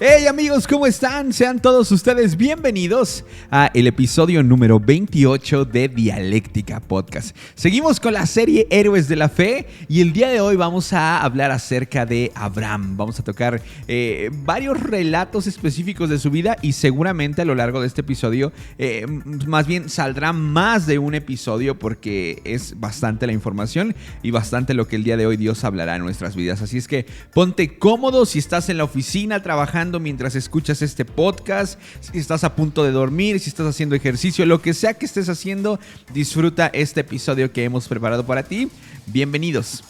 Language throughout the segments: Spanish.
Hey amigos, ¿cómo están? Sean todos ustedes bienvenidos a el episodio número 28 de Dialéctica Podcast. Seguimos con la serie Héroes de la Fe y el día de hoy vamos a hablar acerca de Abraham. Vamos a tocar varios relatos específicos de su vida y seguramente a lo largo de este episodio, más bien saldrá más de un episodio porque es bastante la información y bastante lo que el día de hoy Dios hablará en nuestras vidas. Así es que ponte cómodo si estás en la oficina trabajando mientras escuchas este podcast, si estás a punto de dormir, si estás haciendo ejercicio, lo que sea que estés haciendo, disfruta este episodio que hemos preparado para ti. Bienvenidos.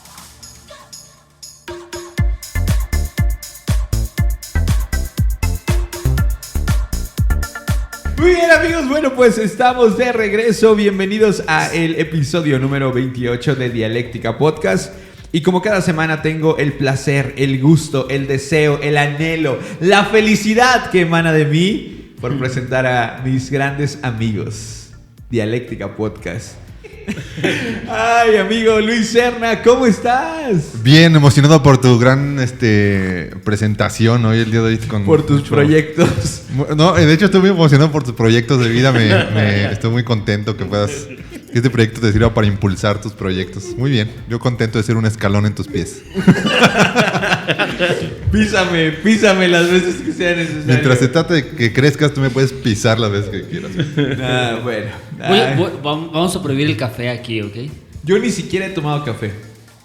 Muy bien amigos, bueno pues estamos de regreso, bienvenidos a el episodio número 28 de Dialéctica Podcast. Y como cada semana tengo el placer, el gusto, el deseo, el anhelo, la felicidad que emana de mí por presentar a mis grandes amigos. Dialéctica Podcast. Ay, amigo Luis Serna, ¿cómo estás? Bien, emocionado por tu gran presentación hoy, el día de hoy. Por tus proyectos. No, de hecho estoy muy emocionado por tus proyectos de vida. Estoy muy contento que este proyecto te sirva para impulsar tus proyectos. Muy bien, yo contento de ser un escalón en tus pies. Písame las veces que sea necesario. Mientras se trate de que crezcas, tú me puedes pisar las veces que quieras. Bueno. Vamos a prohibir el café aquí, ¿ok? Yo ni siquiera he tomado café.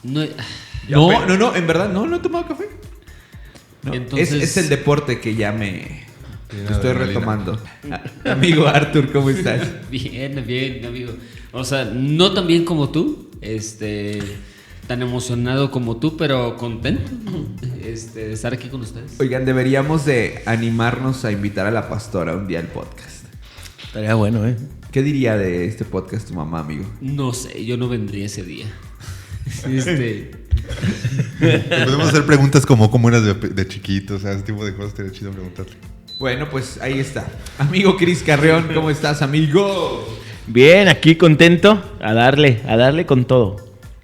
No, en verdad, no he tomado café. No, entonces... es el deporte que ya me estoy retomando. Amigo Arthur, ¿cómo estás? Bien, amigo. O sea, no tan bien como tú, tan emocionado como tú, pero contento de estar aquí con ustedes. Oigan, deberíamos de animarnos a invitar a la pastora un día al podcast. Estaría bueno, ¿eh? ¿Qué diría de este podcast tu mamá, amigo? No sé, yo no vendría ese día. Podemos hacer preguntas como cómo eras de chiquito, o sea, ese tipo de cosas estaría chido preguntarle. Bueno, pues ahí está. Amigo Cris Carreón, ¿cómo estás, amigo? Bien, aquí contento, a darle con todo.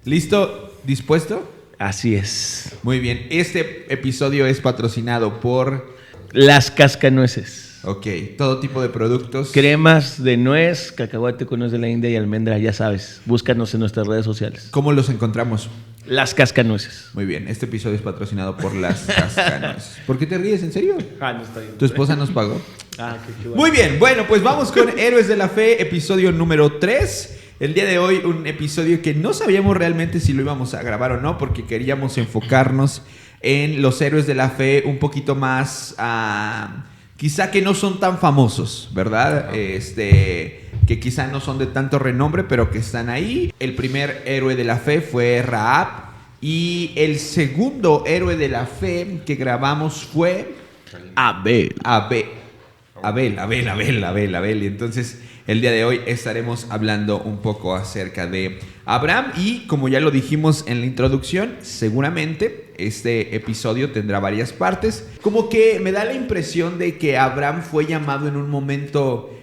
¿Listo? ¿Dispuesto? Así es. Muy bien, este episodio es patrocinado por... Las Cascanueces. Ok, todo tipo de productos. Cremas de nuez, cacahuate con nuez de la India y almendra, ya sabes. Búscanos en nuestras redes sociales. ¿Cómo los encontramos? Las Cascanueces. Muy bien, este episodio es patrocinado por Las Cascanueces. ¿Por qué te ríes? ¿En serio? No está bien. ¿Tu esposa nos pagó? Qué bueno. Muy bien, bueno, pues vamos con Héroes de la Fe, episodio número 3. El día de hoy un episodio que no sabíamos realmente si lo íbamos a grabar o no, porque queríamos enfocarnos en los héroes de la fe un poquito más... quizá que no son tan famosos, ¿verdad? Que quizá no son de tanto renombre, pero que están ahí. El primer héroe de la fe fue Rahab. Y el segundo héroe de la fe que grabamos fue... Abel. Y entonces, el día de hoy estaremos hablando un poco acerca de Abraham. Y como ya lo dijimos en la introducción, seguramente este episodio tendrá varias partes. Como que me da la impresión de que Abraham fue llamado en un momento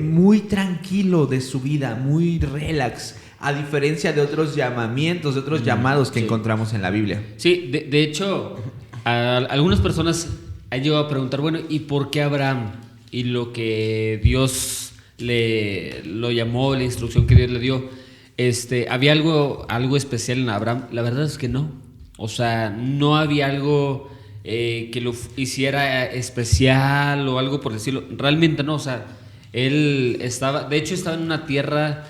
muy tranquilo de su vida, muy relax, a diferencia de otros llamamientos, de otros llamados que encontramos en la Biblia. Sí, de hecho, algunas personas han llegado a preguntar, bueno, ¿y por qué Abraham? Y lo que Dios lo llamó, la instrucción que Dios le dio, ¿había algo especial en Abraham? La verdad es que no. O sea, no había algo que lo hiciera especial o algo por decirlo. Realmente no, o sea, él estaba en una tierra,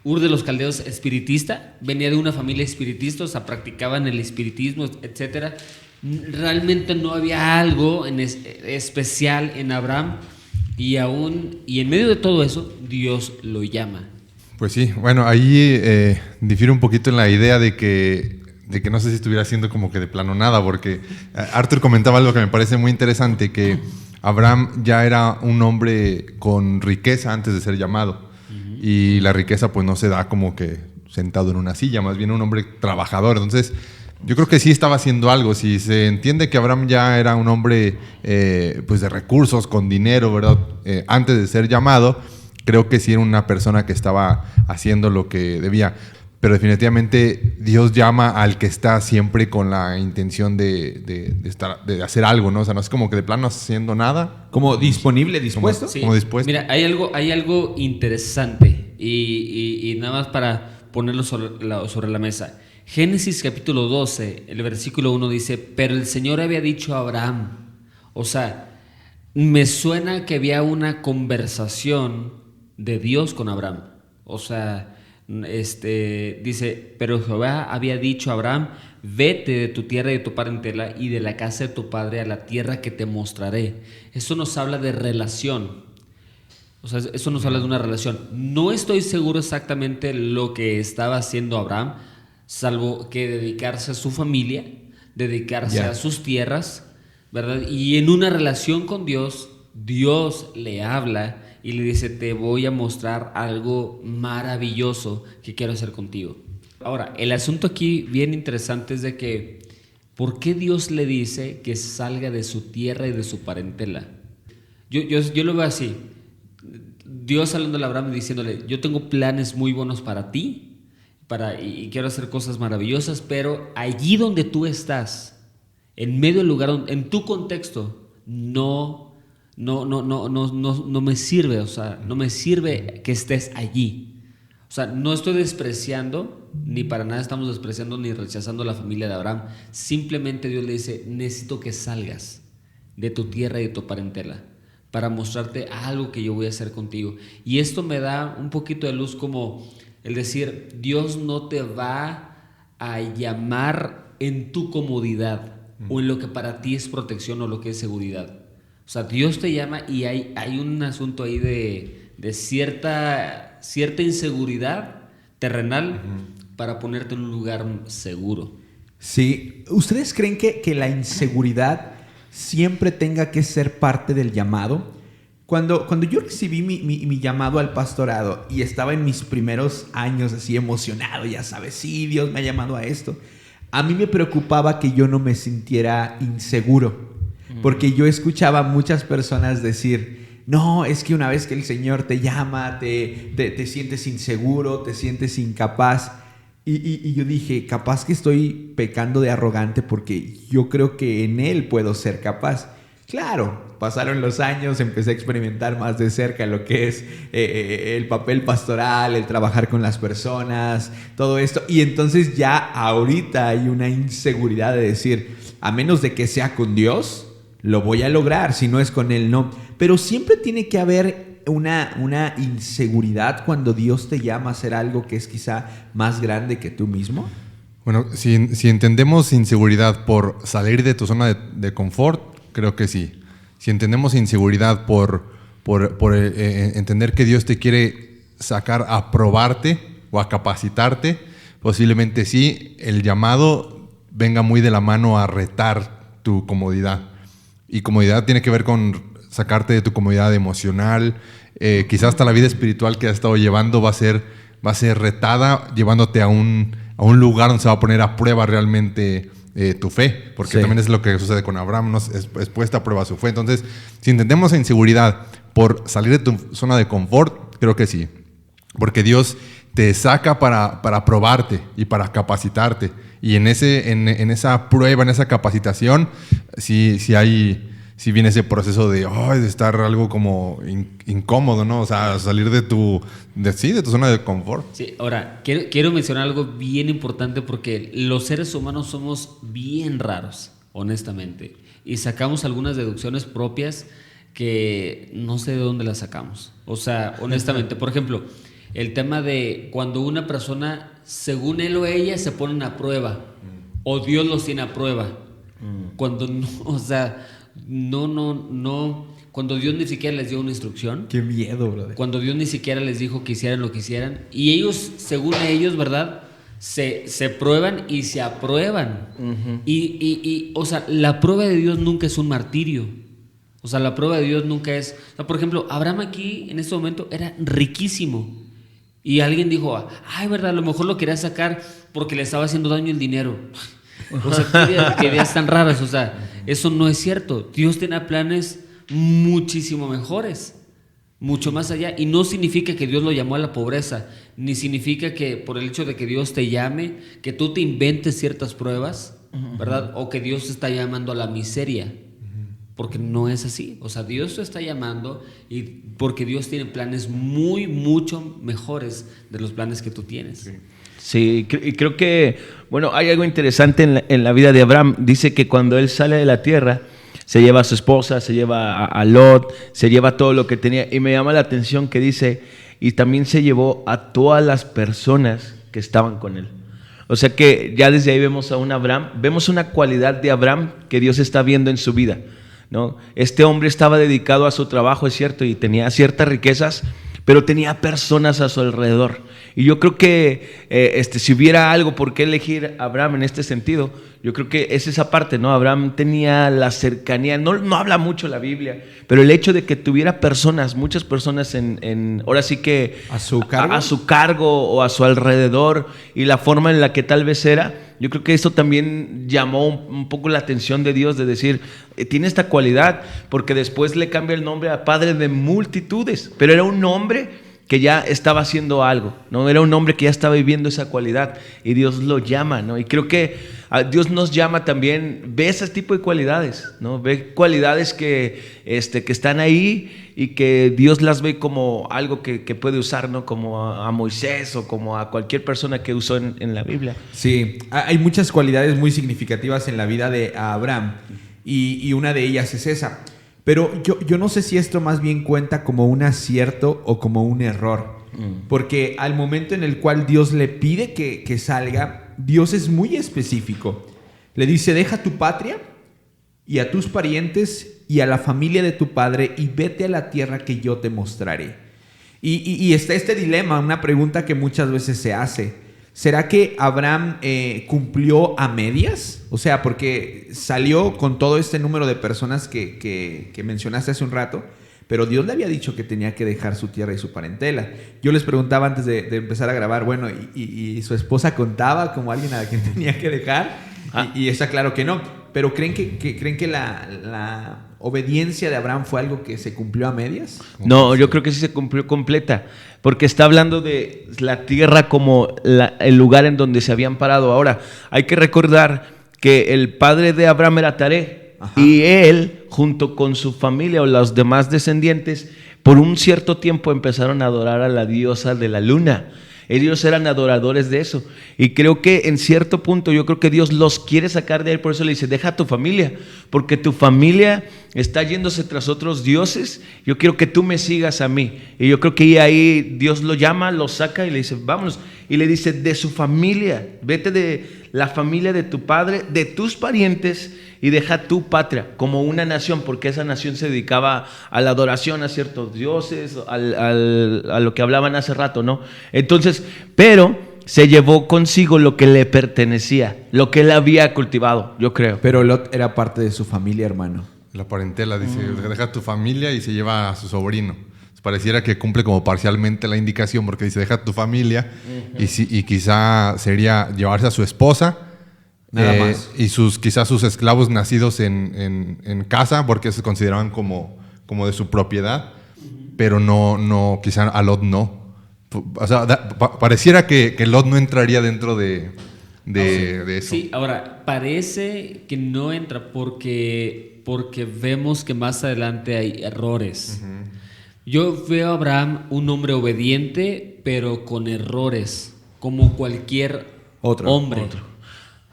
Ur de los Caldeos, espiritista. Venía de una familia espiritista, o sea, practicaban el espiritismo, etcétera. Realmente no había algo especial en Abraham. Y en medio de todo eso, Dios lo llama. Pues sí, bueno, ahí difiere un poquito en la idea de que no sé si estuviera haciendo como que de plano nada, porque Arthur comentaba algo que me parece muy interesante, que Abraham ya era un hombre con riqueza antes de ser llamado. Y la riqueza pues no se da como que sentado en una silla, más bien un hombre trabajador. Entonces, yo creo que sí estaba haciendo algo. Si se entiende que Abraham ya era un hombre pues de recursos, con dinero, ¿verdad? Antes de ser llamado, creo que sí era una persona que estaba haciendo lo que debía. pero definitivamente Dios llama al que está siempre con la intención de hacer algo, ¿no? O sea, no es como que de plano haciendo nada. Como disponible, dispuesto. Sí. Como dispuesto. Mira, hay algo interesante y nada más para ponerlo sobre la mesa. Génesis capítulo 12, el versículo 1 dice, pero el Señor había dicho a Abraham, o sea, me suena que había una conversación de Dios con Abraham. O sea, dice, pero Jehová había dicho a Abraham, vete de tu tierra y de tu parentela y de la casa de tu padre a la tierra que te mostraré. Eso nos habla de relación. O sea, eso nos habla de una relación. No estoy seguro exactamente lo que estaba haciendo Abraham, salvo que dedicarse a su familia, dedicarse a sus tierras, ¿verdad? Y en una relación con Dios, Dios le habla y le dice, te voy a mostrar algo maravilloso que quiero hacer contigo. Ahora, el asunto aquí bien interesante es de que, ¿por qué Dios le dice que salga de su tierra y de su parentela? Yo lo veo así. Dios hablando a Abraham y diciéndole, yo tengo planes muy buenos para ti, y quiero hacer cosas maravillosas, pero allí donde tú estás, en medio del lugar, en tu contexto, no me sirve, o sea, no me sirve que estés allí. O sea, no estoy despreciando, ni para nada estamos despreciando ni rechazando a la familia de Abraham. Simplemente Dios le dice, necesito que salgas de tu tierra y de tu parentela para mostrarte algo que yo voy a hacer contigo. Y esto me da un poquito de luz, como el decir, Dios no te va a llamar en tu comodidad o en lo que para ti es protección o lo que es seguridad. O sea, Dios te llama y hay un asunto ahí de cierta inseguridad terrenal para ponerte en un lugar seguro. Sí. ¿Ustedes creen que la inseguridad siempre tenga que ser parte del llamado? Cuando yo recibí mi llamado al pastorado y estaba en mis primeros años así emocionado, ya sabes, sí, Dios me ha llamado a esto, a mí me preocupaba que yo no me sintiera inseguro, porque yo escuchaba a muchas personas decir, no, es que una vez que el Señor te llama, te sientes inseguro, te sientes incapaz. Y yo dije, capaz que estoy pecando de arrogante porque yo creo que en Él puedo ser capaz. Claro, pasaron los años, empecé a experimentar más de cerca lo que es el papel pastoral, el trabajar con las personas, todo esto. Y entonces ya ahorita hay una inseguridad de decir, a menos de que sea con Dios, lo voy a lograr, si no es con Él, no. Pero siempre tiene que haber una inseguridad cuando Dios te llama a hacer algo que es quizá más grande que tú mismo. Bueno, si entendemos inseguridad por salir de tu zona de confort, creo que sí. Si entendemos inseguridad por entender que Dios te quiere sacar a probarte o a capacitarte, posiblemente sí, el llamado venga muy de la mano a retar tu comodidad. Y comodidad tiene que ver con sacarte de tu comodidad emocional. Quizás hasta la vida espiritual que has estado llevando va a ser retada, llevándote a un lugar donde se va a poner a prueba realmente tu fe, porque también es lo que sucede con Abraham, ¿no? Es puesta a prueba su fe. Entonces, si entendemos inseguridad por salir de tu zona de confort, creo que sí, porque Dios te saca para probarte y para capacitarte, y en esa prueba, en esa capacitación, sí viene ese proceso de estar algo como incómodo, ¿no? O sea, salir de tu zona de confort. Sí, ahora, quiero mencionar algo bien importante, porque los seres humanos somos bien raros, honestamente, y sacamos algunas deducciones propias que no sé de dónde las sacamos. O sea, honestamente, por ejemplo, el tema de cuando una persona, según él o ella, se ponen a prueba, o Dios los tiene a prueba, cuando no, o sea, no, cuando Dios ni siquiera les dio una instrucción. Qué miedo, brother. Cuando Dios ni siquiera les dijo que hicieran lo que hicieran, y ellos, según ellos, ¿verdad?, se prueban y se aprueban. Y o sea, la prueba de Dios nunca es un martirio. O sea, la prueba de Dios nunca es... O sea, por ejemplo, Abraham aquí, en este momento, era riquísimo. Y alguien dijo, ay, ¿verdad? A lo mejor lo quería sacar porque le estaba haciendo daño el dinero. O sea, qué ideas tan raras. O sea, eso no es cierto. Dios tenía planes muchísimo mejores. mucho más allá, y no significa que Dios lo llamó a la pobreza, ni significa que por el hecho de que Dios te llame, que tú te inventes ciertas pruebas, ¿verdad? O que Dios te está llamando a la miseria, porque no es así. O sea, Dios te está llamando y porque Dios tiene planes mucho mejores de los planes que tú tienes. Sí, y creo que, bueno, hay algo interesante en la vida de Abraham. Dice que cuando él sale de la tierra, se lleva a su esposa, se lleva a Lot, se lleva todo lo que tenía. Y me llama la atención que dice, y también se llevó a todas las personas que estaban con él. O sea que ya desde ahí vemos a un Abraham, vemos una cualidad de Abraham que Dios está viendo en su vida, ¿no? Este hombre estaba dedicado a su trabajo, es cierto, y tenía ciertas riquezas, pero tenía personas a su alrededor. Y yo creo que si hubiera algo por qué elegir a Abraham en este sentido, yo creo que es esa parte, ¿no? Abraham tenía la cercanía, no habla mucho la Biblia, pero el hecho de que tuviera personas, muchas personas ahora sí que ¿A su cargo? a su cargo o a su alrededor, y la forma en la que tal vez era, yo creo que eso también llamó un poco la atención de Dios, de decir, tiene esta cualidad, porque después le cambia el nombre a Padre de multitudes, pero era un hombre que ya estaba haciendo algo, ¿no? Era un hombre que ya estaba viviendo esa cualidad y Dios lo llama, ¿no? Y creo que Dios nos llama también, ve ese tipo de cualidades, ¿no? Ve cualidades que están ahí y que Dios las ve como algo que puede usar, ¿no? Como a Moisés o como a cualquier persona que usó en la Biblia. Sí, hay muchas cualidades muy significativas en la vida de Abraham y una de ellas es esa. Pero yo no sé si esto más bien cuenta como un acierto o como un error. Porque al momento en el cual Dios le pide que salga, Dios es muy específico. Le dice, deja tu patria y a tus parientes y a la familia de tu padre y vete a la tierra que yo te mostraré. Y está este dilema, una pregunta que muchas veces se hace. ¿Será que Abraham cumplió a medias? O sea, porque salió con todo este número de personas que mencionaste hace un rato, pero Dios le había dicho que tenía que dejar su tierra y su parentela. Yo les preguntaba antes de empezar a grabar, bueno, y su esposa contaba como alguien a quien tenía que dejar, y está claro que no. Pero ¿creen que la obediencia de Abraham fue algo que se cumplió a medias? No, yo creo que sí se cumplió completa, porque está hablando de la tierra como el lugar en donde se habían parado. Ahora, hay que recordar que el padre de Abraham era Taré. Ajá. Y él, junto con su familia o los demás descendientes, por un cierto tiempo empezaron a adorar a la diosa de la luna. Ellos eran adoradores de eso. Y creo que en cierto punto, yo creo que Dios los quiere sacar de él. Por eso le dice, deja tu familia, porque tu familia está yéndose tras otros dioses. Yo quiero que tú me sigas a mí. Y yo creo que ahí Dios lo llama, lo saca y le dice, vámonos. Y le dice, de su familia, vete de la familia de tu padre, de tus parientes, y deja tu patria como una nación, porque esa nación se dedicaba a la adoración a ciertos dioses, a lo que hablaban hace rato, ¿no? Entonces, pero se llevó consigo lo que le pertenecía, lo que él había cultivado, yo creo. Pero Lot era parte de su familia, hermano. La parentela, dice, deja tu familia y se lleva a su sobrino. Pareciera que cumple como parcialmente la indicación, porque dice, deja tu familia, y quizá sería llevarse a su esposa, nada más. Y quizás sus esclavos nacidos en casa, porque se consideraban como de su propiedad, pero no quizá a Lot no. O sea, pareciera que Lot no entraría dentro de eso. Sí, ahora, parece que no entra porque vemos que más adelante hay errores. Yo veo a Abraham un hombre obediente, pero con errores, como cualquier hombre.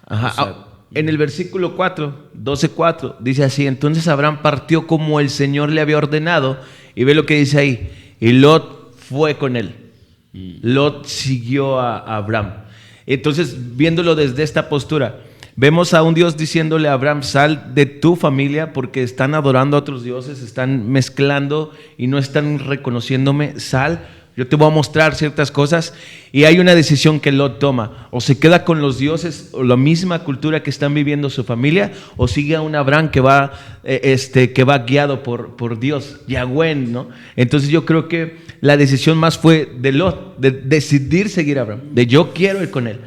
Ajá. O sea, en el versículo 12:4, dice así, entonces Abraham partió como el Señor le había ordenado, y ve lo que dice ahí, y Lot fue con él. Lot siguió a Abraham. Entonces, viéndolo desde esta postura, vemos a un Dios diciéndole a Abraham, sal de tu familia porque están adorando a otros dioses, están mezclando y no están reconociéndome, sal, yo te voy a mostrar ciertas cosas. Y hay una decisión que Lot toma, o se queda con los dioses o la misma cultura que están viviendo su familia, o sigue a un Abraham que va guiado por Dios, Yahweh, ¿no? Entonces yo creo que la decisión más fue de Lot, de decidir seguir a Abraham, de yo quiero ir con él,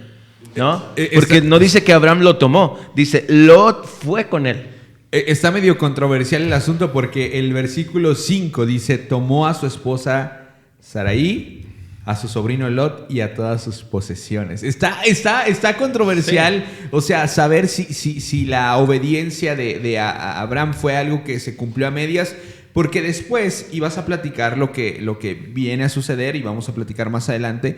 ¿no? Porque no dice que Abraham lo tomó, dice Lot fue con él. Está medio controversial el asunto porque el versículo 5 dice, tomó a su esposa Sarai, a su sobrino Lot y a todas sus posesiones. Está controversial, sí. O sea, saber si la obediencia de Abraham fue algo que se cumplió a medias, porque después ibas a platicar lo que viene a suceder y vamos a platicar más adelante.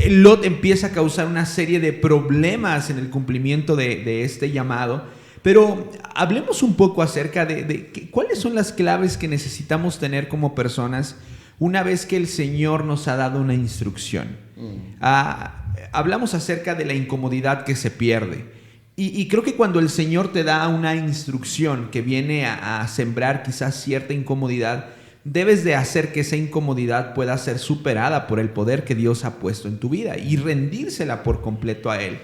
Lot empieza a causar una serie de problemas en el cumplimiento de este llamado, pero hablemos un poco acerca de cuáles son las claves que necesitamos tener como personas una vez que el Señor nos ha dado una instrucción. Hablamos acerca de la incomodidad que se pierde. Y creo que cuando el Señor te da una instrucción que viene a sembrar quizás cierta incomodidad, debes de hacer que esa incomodidad pueda ser superada por el poder que Dios ha puesto en tu vida y rendírsela por completo a Él.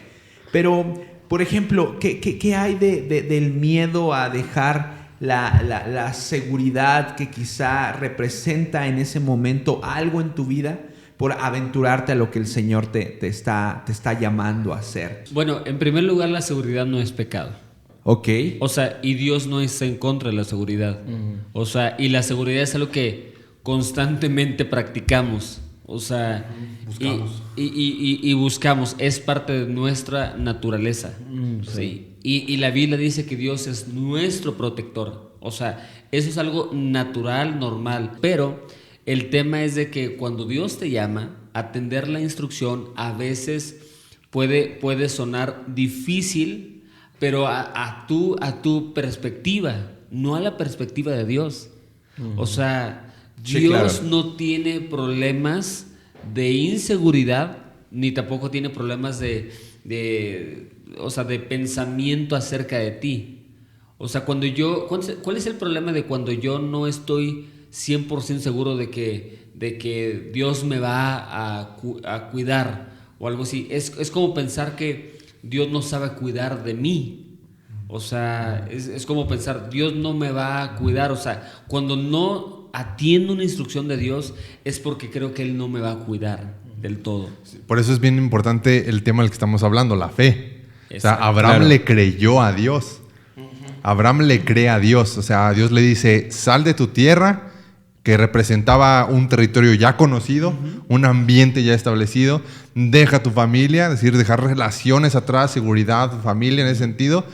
Pero, por ejemplo, ¿qué hay del miedo a dejar la seguridad que quizá representa en ese momento algo en tu vida por aventurarte a lo que el Señor te está llamando a hacer? Bueno, en primer lugar, la seguridad no es pecado. Ok. O sea, y Dios no está en contra de la seguridad. O sea, y la seguridad es algo que constantemente practicamos. O sea, buscamos. Y buscamos. Es parte de nuestra naturaleza. Sí. Y la Biblia dice que Dios es nuestro protector. O sea, eso es algo natural, normal. Pero el tema es de que cuando Dios te llama, atender la instrucción a veces puede sonar difícil, pero a tu perspectiva, no a la perspectiva de Dios. O sea, sí, Dios claro, no tiene problemas de inseguridad, ni tampoco tiene problemas de pensamiento acerca de ti. O sea, ¿cuál es el problema de cuando yo no estoy 100% seguro de que Dios me va a cuidar o algo así? Es como pensar que Dios no sabe cuidar de mí. O sea, es como pensar, Dios no me va a cuidar. O sea, cuando no atiendo una instrucción de Dios es porque creo que Él no me va a cuidar del todo. Por eso es bien importante el tema del que estamos hablando, la fe. Exacto. O sea, Abraham claro, le creyó a Dios. Abraham le cree a Dios. O sea, Dios le dice, sal de tu tierra, que representaba un territorio ya conocido, un ambiente ya establecido. Deja tu familia, es decir, dejar relaciones atrás, seguridad, familia en ese sentido.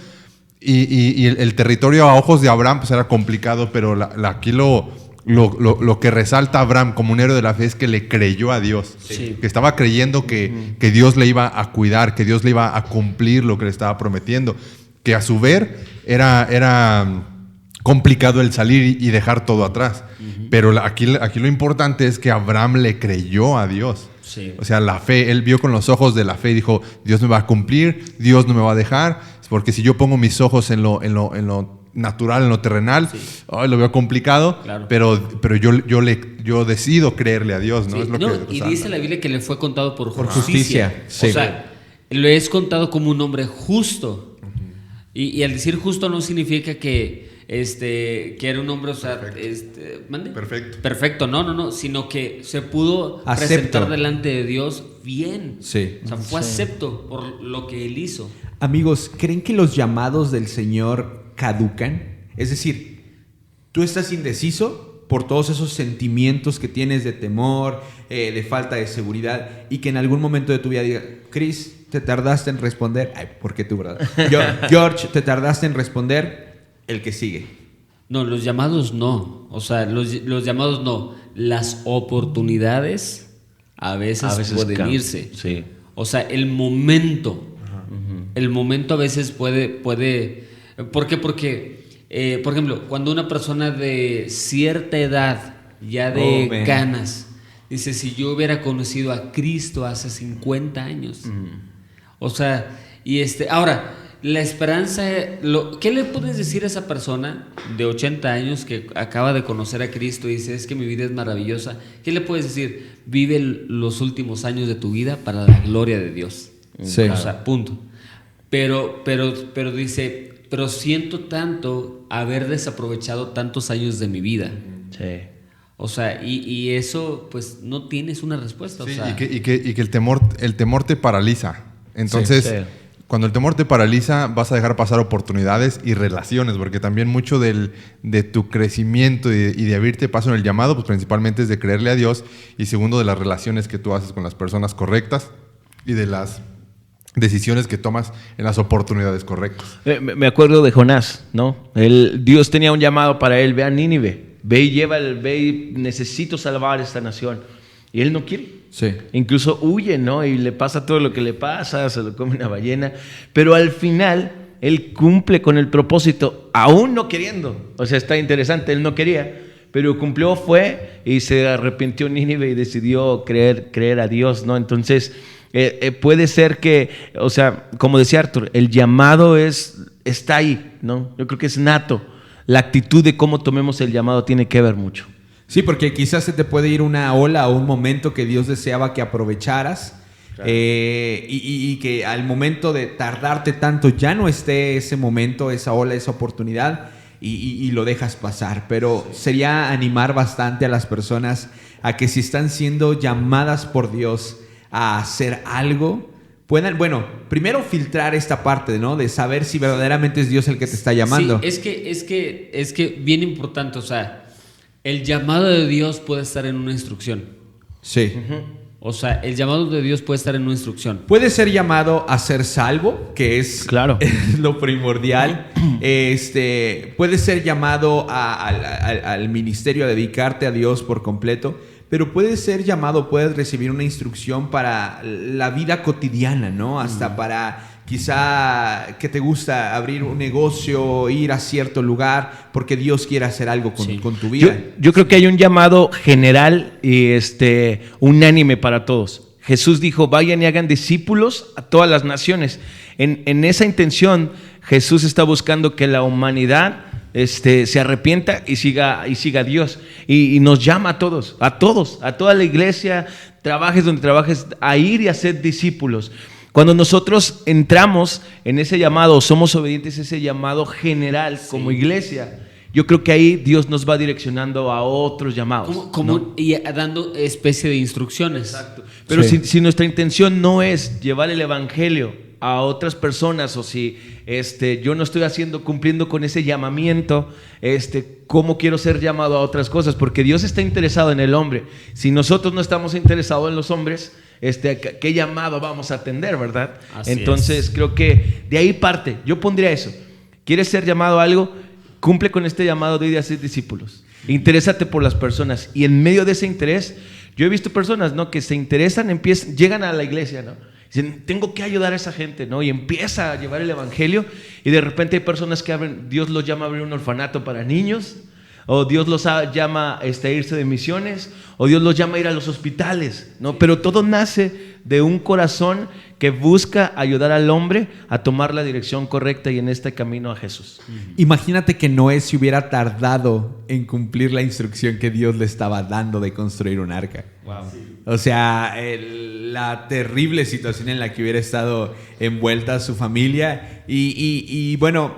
Y el territorio a ojos de Abraham pues era complicado, pero aquí lo que resalta a Abraham como un héroe de la fe es que le creyó a Dios. Sí. Que estaba creyendo que Dios le iba a cuidar, que Dios le iba a cumplir lo que le estaba prometiendo. Que a su ver era complicado el salir y dejar todo atrás. Pero aquí lo importante es que Abraham le creyó a Dios. Sí. O sea, la fe, él vio con los ojos de la fe y dijo, Dios me va a cumplir, Dios no me va a dejar, porque si yo pongo mis ojos en lo natural, en lo terrenal, sí, lo veo complicado, claro, pero yo decido creerle a Dios, ¿no? Sí, es lo no, que, y dice la Biblia que le fue contado por justicia. Justicia. Sí. O sea, lo es contado como un hombre justo. Y al decir justo no significa que era un hombre, o sea, perfecto, no, sino que se pudo presentar delante de Dios bien. Sí. O sea, fue acepto por lo que él hizo. Amigos, ¿creen que los llamados del Señor caducan? Es decir, tú estás indeciso por todos esos sentimientos que tienes de temor, de falta de seguridad, y que en algún momento de tu vida diga, Chris, te tardaste en responder. Ay, ¿por qué tú, verdad? George, te tardaste en responder. El que sigue. No, los llamados no. O sea, los llamados no. Las oportunidades a veces pueden irse. Sí. O sea, el momento. El momento a veces puede. ¿Por qué? Porque, por ejemplo, cuando una persona de cierta edad, ya de ganas, dice, si yo hubiera conocido a Cristo hace 50 años. O sea, ahora, la esperanza, ¿qué le puedes decir a esa persona de 80 años que acaba de conocer a Cristo y dice, es que mi vida es maravillosa? ¿Qué le puedes decir? Vive los últimos años de tu vida para la gloria de Dios. Sí. O sea, punto. Pero dice, pero siento tanto haber desaprovechado tantos años de mi vida. Sí. O sea, y eso, pues, no tienes una respuesta. Sí, o sea, y que el temor te paraliza. Entonces, cuando el temor te paraliza, vas a dejar pasar oportunidades y relaciones, porque también mucho de tu crecimiento y de abrirte paso en el llamado, pues principalmente es de creerle a Dios, y segundo, de las relaciones que tú haces con las personas correctas y de las decisiones que tomas en las oportunidades correctas. Me acuerdo de Jonás, ¿no? Dios tenía un llamado para él: ve a Nínive, ve y necesito salvar esta nación. Y él no quiere. Sí. Incluso huye, ¿no? Y le pasa todo lo que le pasa, se lo come una ballena. Pero al final, él cumple con el propósito, aún no queriendo. O sea, está interesante, él no quería, pero cumplió, fue y se arrepintió Nínive y decidió creer a Dios, ¿no? Entonces, puede ser que, o sea, como decía Arthur, el llamado está ahí, ¿no? Yo creo que es nato. La actitud de cómo tomemos el llamado tiene que ver mucho. Sí, porque quizás se te puede ir una ola o un momento que Dios deseaba que aprovecharas, claro. Y que al momento de tardarte tanto ya no esté ese momento, esa ola, esa oportunidad y lo dejas pasar. Pero sería animar bastante a las personas a que si están siendo llamadas por Dios a hacer algo, puedan, bueno, primero filtrar esta parte, ¿no? De saber si verdaderamente es Dios el que te está llamando. Sí, es que bien importante, o sea, el llamado de Dios puede estar en una instrucción. Sí. Uh-huh. O sea, el llamado de Dios puede estar en una instrucción. Puede ser llamado a ser salvo, que es, claro, lo primordial. Puede ser llamado al ministerio, a dedicarte a Dios por completo. Pero puedes ser llamado, puedes recibir una instrucción para la vida cotidiana, ¿no? Hasta para quizá que te gusta abrir un negocio, ir a cierto lugar, porque Dios quiere hacer algo con tu vida. Yo creo que hay un llamado general y unánime para todos. Jesús dijo: vayan y hagan discípulos a todas las naciones. En esa intención, Jesús está buscando que la humanidad se arrepienta y siga a Dios, y nos llama a todos, a toda la iglesia, trabajes donde trabajes, a ir y a ser discípulos. Cuando nosotros entramos en ese llamado, somos obedientes a ese llamado general, sí, como iglesia, yo creo que ahí Dios nos va direccionando a otros llamados, ¿no? Y dando especie de instrucciones. Exacto. Pero sí, si nuestra intención no es llevar el evangelio a otras personas, o si yo no estoy cumpliendo con ese llamamiento, ¿cómo quiero ser llamado a otras cosas? Porque Dios está interesado en el hombre. Si nosotros no estamos interesados en los hombres, ¿qué llamado vamos a atender, verdad? Entonces creo que de ahí parte. Yo pondría eso: ¿quieres ser llamado a algo? Cumple con este llamado de ir a ser discípulos. Interésate por las personas, y en medio de ese interés, yo he visto personas, ¿no?, que se interesan, llegan a la iglesia, ¿no? Dicen: tengo que ayudar a esa gente, ¿no? Y empieza a llevar el evangelio, y de repente hay personas que Dios los llama a abrir un orfanato para niños, o Dios los llama a irse de misiones, o Dios los llama a ir a los hospitales, ¿no? Pero todo nace de un corazón que busca ayudar al hombre a tomar la dirección correcta y en este camino a Jesús. Imagínate que Noé se hubiera tardado en cumplir la instrucción que Dios le estaba dando de construir un arca. Wow. O sea, la terrible situación en la que hubiera estado envuelta su familia. Y bueno,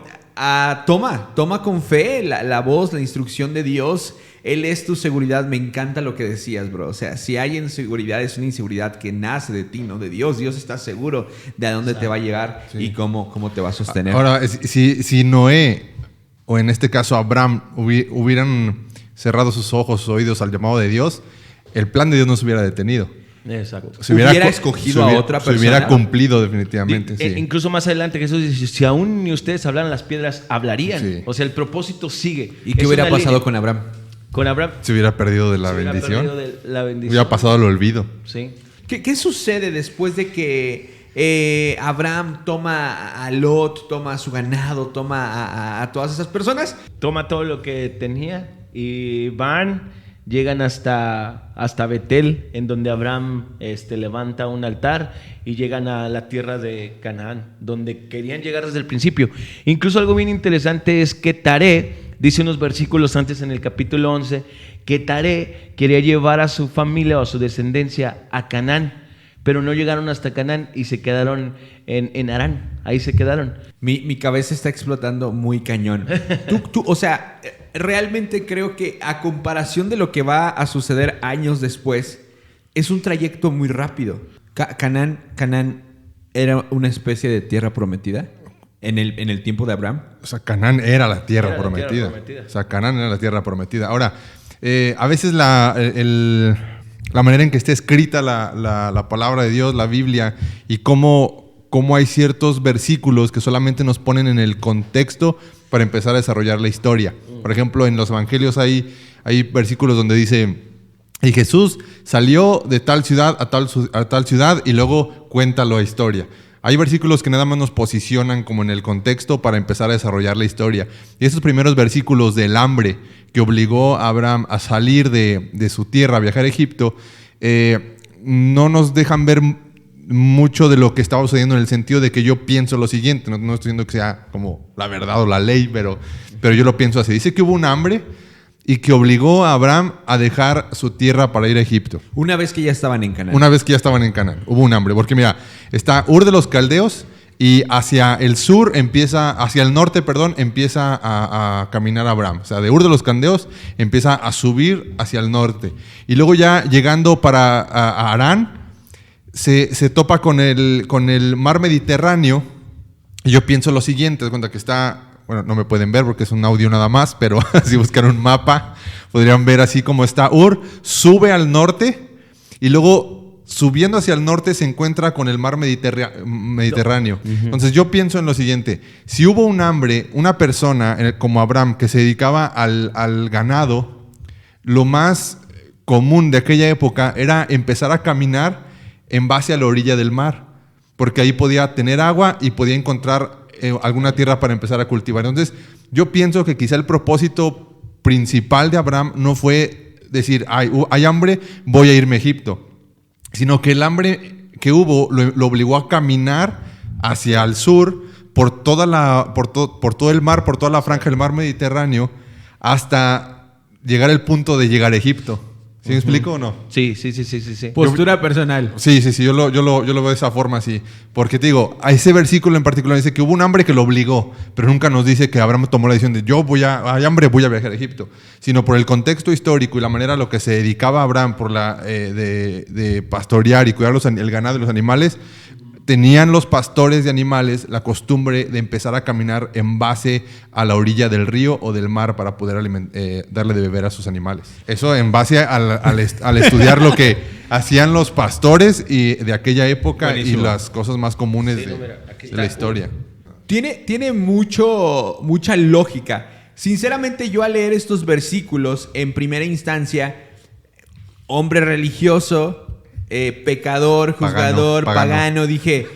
toma con fe la voz, la instrucción de Dios. Él es tu seguridad. Me encanta lo que decías, bro. O sea, si hay inseguridad, es una inseguridad que nace de ti, ¿no? De Dios. Dios está seguro de a dónde te va a llegar, sí, y cómo te va a sostener. Ahora, si Noé, o en este caso Abraham, hubieran cerrado sus ojos, sus oídos al llamado de Dios, el plan de Dios no se hubiera detenido. Exacto. Se hubiera escogido a otra persona. Se hubiera cumplido definitivamente. Sí. Incluso más adelante Jesús dice: si aún ni ustedes hablaran, las piedras hablarían. Sí. O sea, el propósito sigue. ¿Y qué hubiera pasado con Abraham? Con Abraham se hubiera perdido de la bendición. Hubiera pasado al olvido. Sí. ¿Qué sucede después de que Abraham toma a Lot, toma a su ganado, toma a todas esas personas? Toma todo lo que tenía y llegan hasta Betel, en donde Abraham levanta un altar, y llegan a la tierra de Canaán, donde querían llegar desde el principio. Incluso algo bien interesante es que Taré dice unos versículos antes, en el capítulo 11, que Taré quería llevar a su familia o a su descendencia a Canaán, pero no llegaron hasta Canaán y se quedaron en Harán. Ahí se quedaron. Mi cabeza está explotando muy cañón. O sea, realmente creo que a comparación de lo que va a suceder años después, es un trayecto muy rápido. Canaán, era una especie de tierra prometida en el tiempo de Abraham. O sea, Canaán era la tierra Era la prometida. tierra prometida. O sea, Canaán era la tierra prometida. Ahora, a veces la manera en que está escrita la palabra de Dios, la Biblia, y cómo hay ciertos versículos que solamente nos ponen en el contexto para empezar a desarrollar la historia. Por ejemplo, en los evangelios hay versículos donde dice: y Jesús salió de tal ciudad a tal ciudad, y luego cuenta la historia. Hay versículos que nada más nos posicionan como en el contexto para empezar a desarrollar la historia. Y esos primeros versículos del hambre que obligó a Abraham a salir de su tierra, a viajar a Egipto, no nos dejan ver mucho de lo que estaba sucediendo, en el sentido de que yo pienso lo siguiente. No estoy diciendo que sea como la verdad o la ley, pero yo lo pienso así. Dice que hubo un hambre y que obligó a Abraham a dejar su tierra para ir a Egipto. Una vez que ya estaban en Canaán. Una vez que ya estaban en Canaán, hubo un hambre. Porque mira, está Ur de los Caldeos, y hacia el norte, empieza a caminar Abraham. O sea, de Ur de los Caldeos empieza a subir hacia el norte. Y luego ya llegando a Harán, se topa con el mar Mediterráneo. Y yo pienso lo siguiente: es cuenta que está... Bueno, no me pueden ver porque es un audio nada más, pero si buscan un mapa podrían ver así como está Ur, sube al norte y luego subiendo hacia el norte se encuentra con el mar Mediterráneo. Uh-huh. Entonces yo pienso en lo siguiente: si hubo un hambre, una persona como Abraham que se dedicaba al ganado, lo más común de aquella época era empezar a caminar en base a la orilla del mar, porque ahí podía tener agua y podía encontrar alguna tierra para empezar a cultivar. Entonces, yo pienso que quizá el propósito principal de Abraham no fue decir: hay hambre, voy a irme a Egipto, sino que el hambre que hubo lo obligó a caminar hacia el sur por todo el mar, por toda la franja del mar Mediterráneo, hasta llegar al punto de llegar a Egipto. ¿Sí me explico o no? Sí. Postura personal. Sí, yo lo veo de esa forma, sí. Porque te digo, a ese versículo en particular dice que hubo un hambre que lo obligó, pero nunca nos dice que Abraham tomó la decisión de hay hambre, voy a viajar a Egipto. Sino por el contexto histórico y la manera a lo que se dedicaba Abraham de pastorear y cuidar el ganado y los animales. Tenían los pastores de animales la costumbre de empezar a caminar en base a la orilla del río o del mar para poder darle de beber a sus animales. Eso en base al estudiar lo que hacían los pastores de aquella época. Buenísimo. Y las cosas más comunes de la historia. Tiene mucha lógica. Sinceramente, yo al leer estos versículos en primera instancia, hombre religioso, pecador, juzgador, pagano, dije,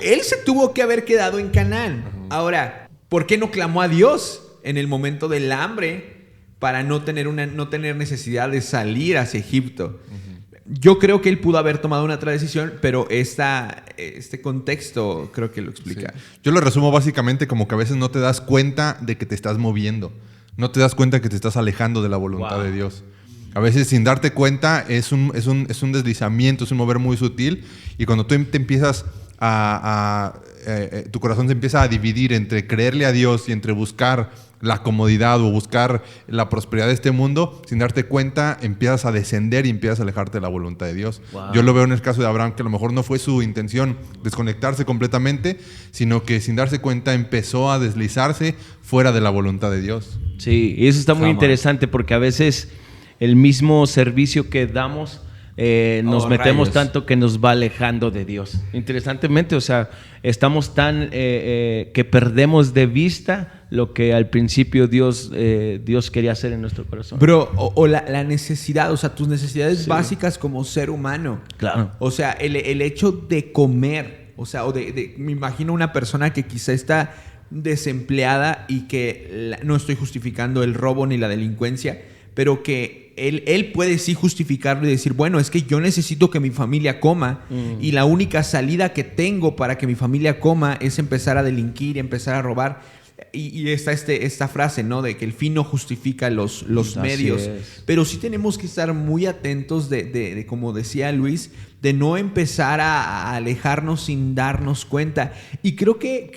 él se tuvo que haber quedado en Canaán. Ahora, ¿por qué no clamó a Dios en el momento del hambre para no tener necesidad de salir hacia Egipto? Yo creo que él pudo haber tomado una otra decisión, pero este contexto creo que lo explica. Sí. Yo lo resumo básicamente como que a veces no te das cuenta de que te estás moviendo, no te das cuenta que te estás alejando de la voluntad de Dios. A veces sin darte cuenta es un deslizamiento, es un mover muy sutil, y cuando tú te empiezas tu corazón se empieza a dividir entre creerle a Dios y entre buscar la comodidad o buscar la prosperidad de este mundo, sin darte cuenta empiezas a descender y empiezas a alejarte de la voluntad de Dios. Wow. Yo lo veo en el caso de Abraham, que a lo mejor no fue su intención desconectarse completamente, sino que sin darse cuenta empezó a deslizarse fuera de la voluntad de Dios. Sí, y eso está muy interesante, porque a veces el mismo servicio que damos nos metemos tanto que nos va alejando de Dios. Interesantemente, o sea, estamos tan que perdemos de vista lo que al principio Dios quería hacer en nuestro corazón. Bro, o la necesidad, o sea, tus necesidades básicas como ser humano. Claro. O sea, el hecho de comer, o sea, me imagino una persona que quizá está desempleada y que no estoy justificando el robo ni la delincuencia, pero que él puede sí justificarlo y decir, bueno, es que yo necesito que mi familia coma y la única salida que tengo para que mi familia coma es empezar a delinquir, empezar a robar. Y está esta frase, ¿no? De que el fin no justifica los medios. Pero sí tenemos que estar muy atentos de como decía Luis, de no empezar a alejarnos sin darnos cuenta. Y creo que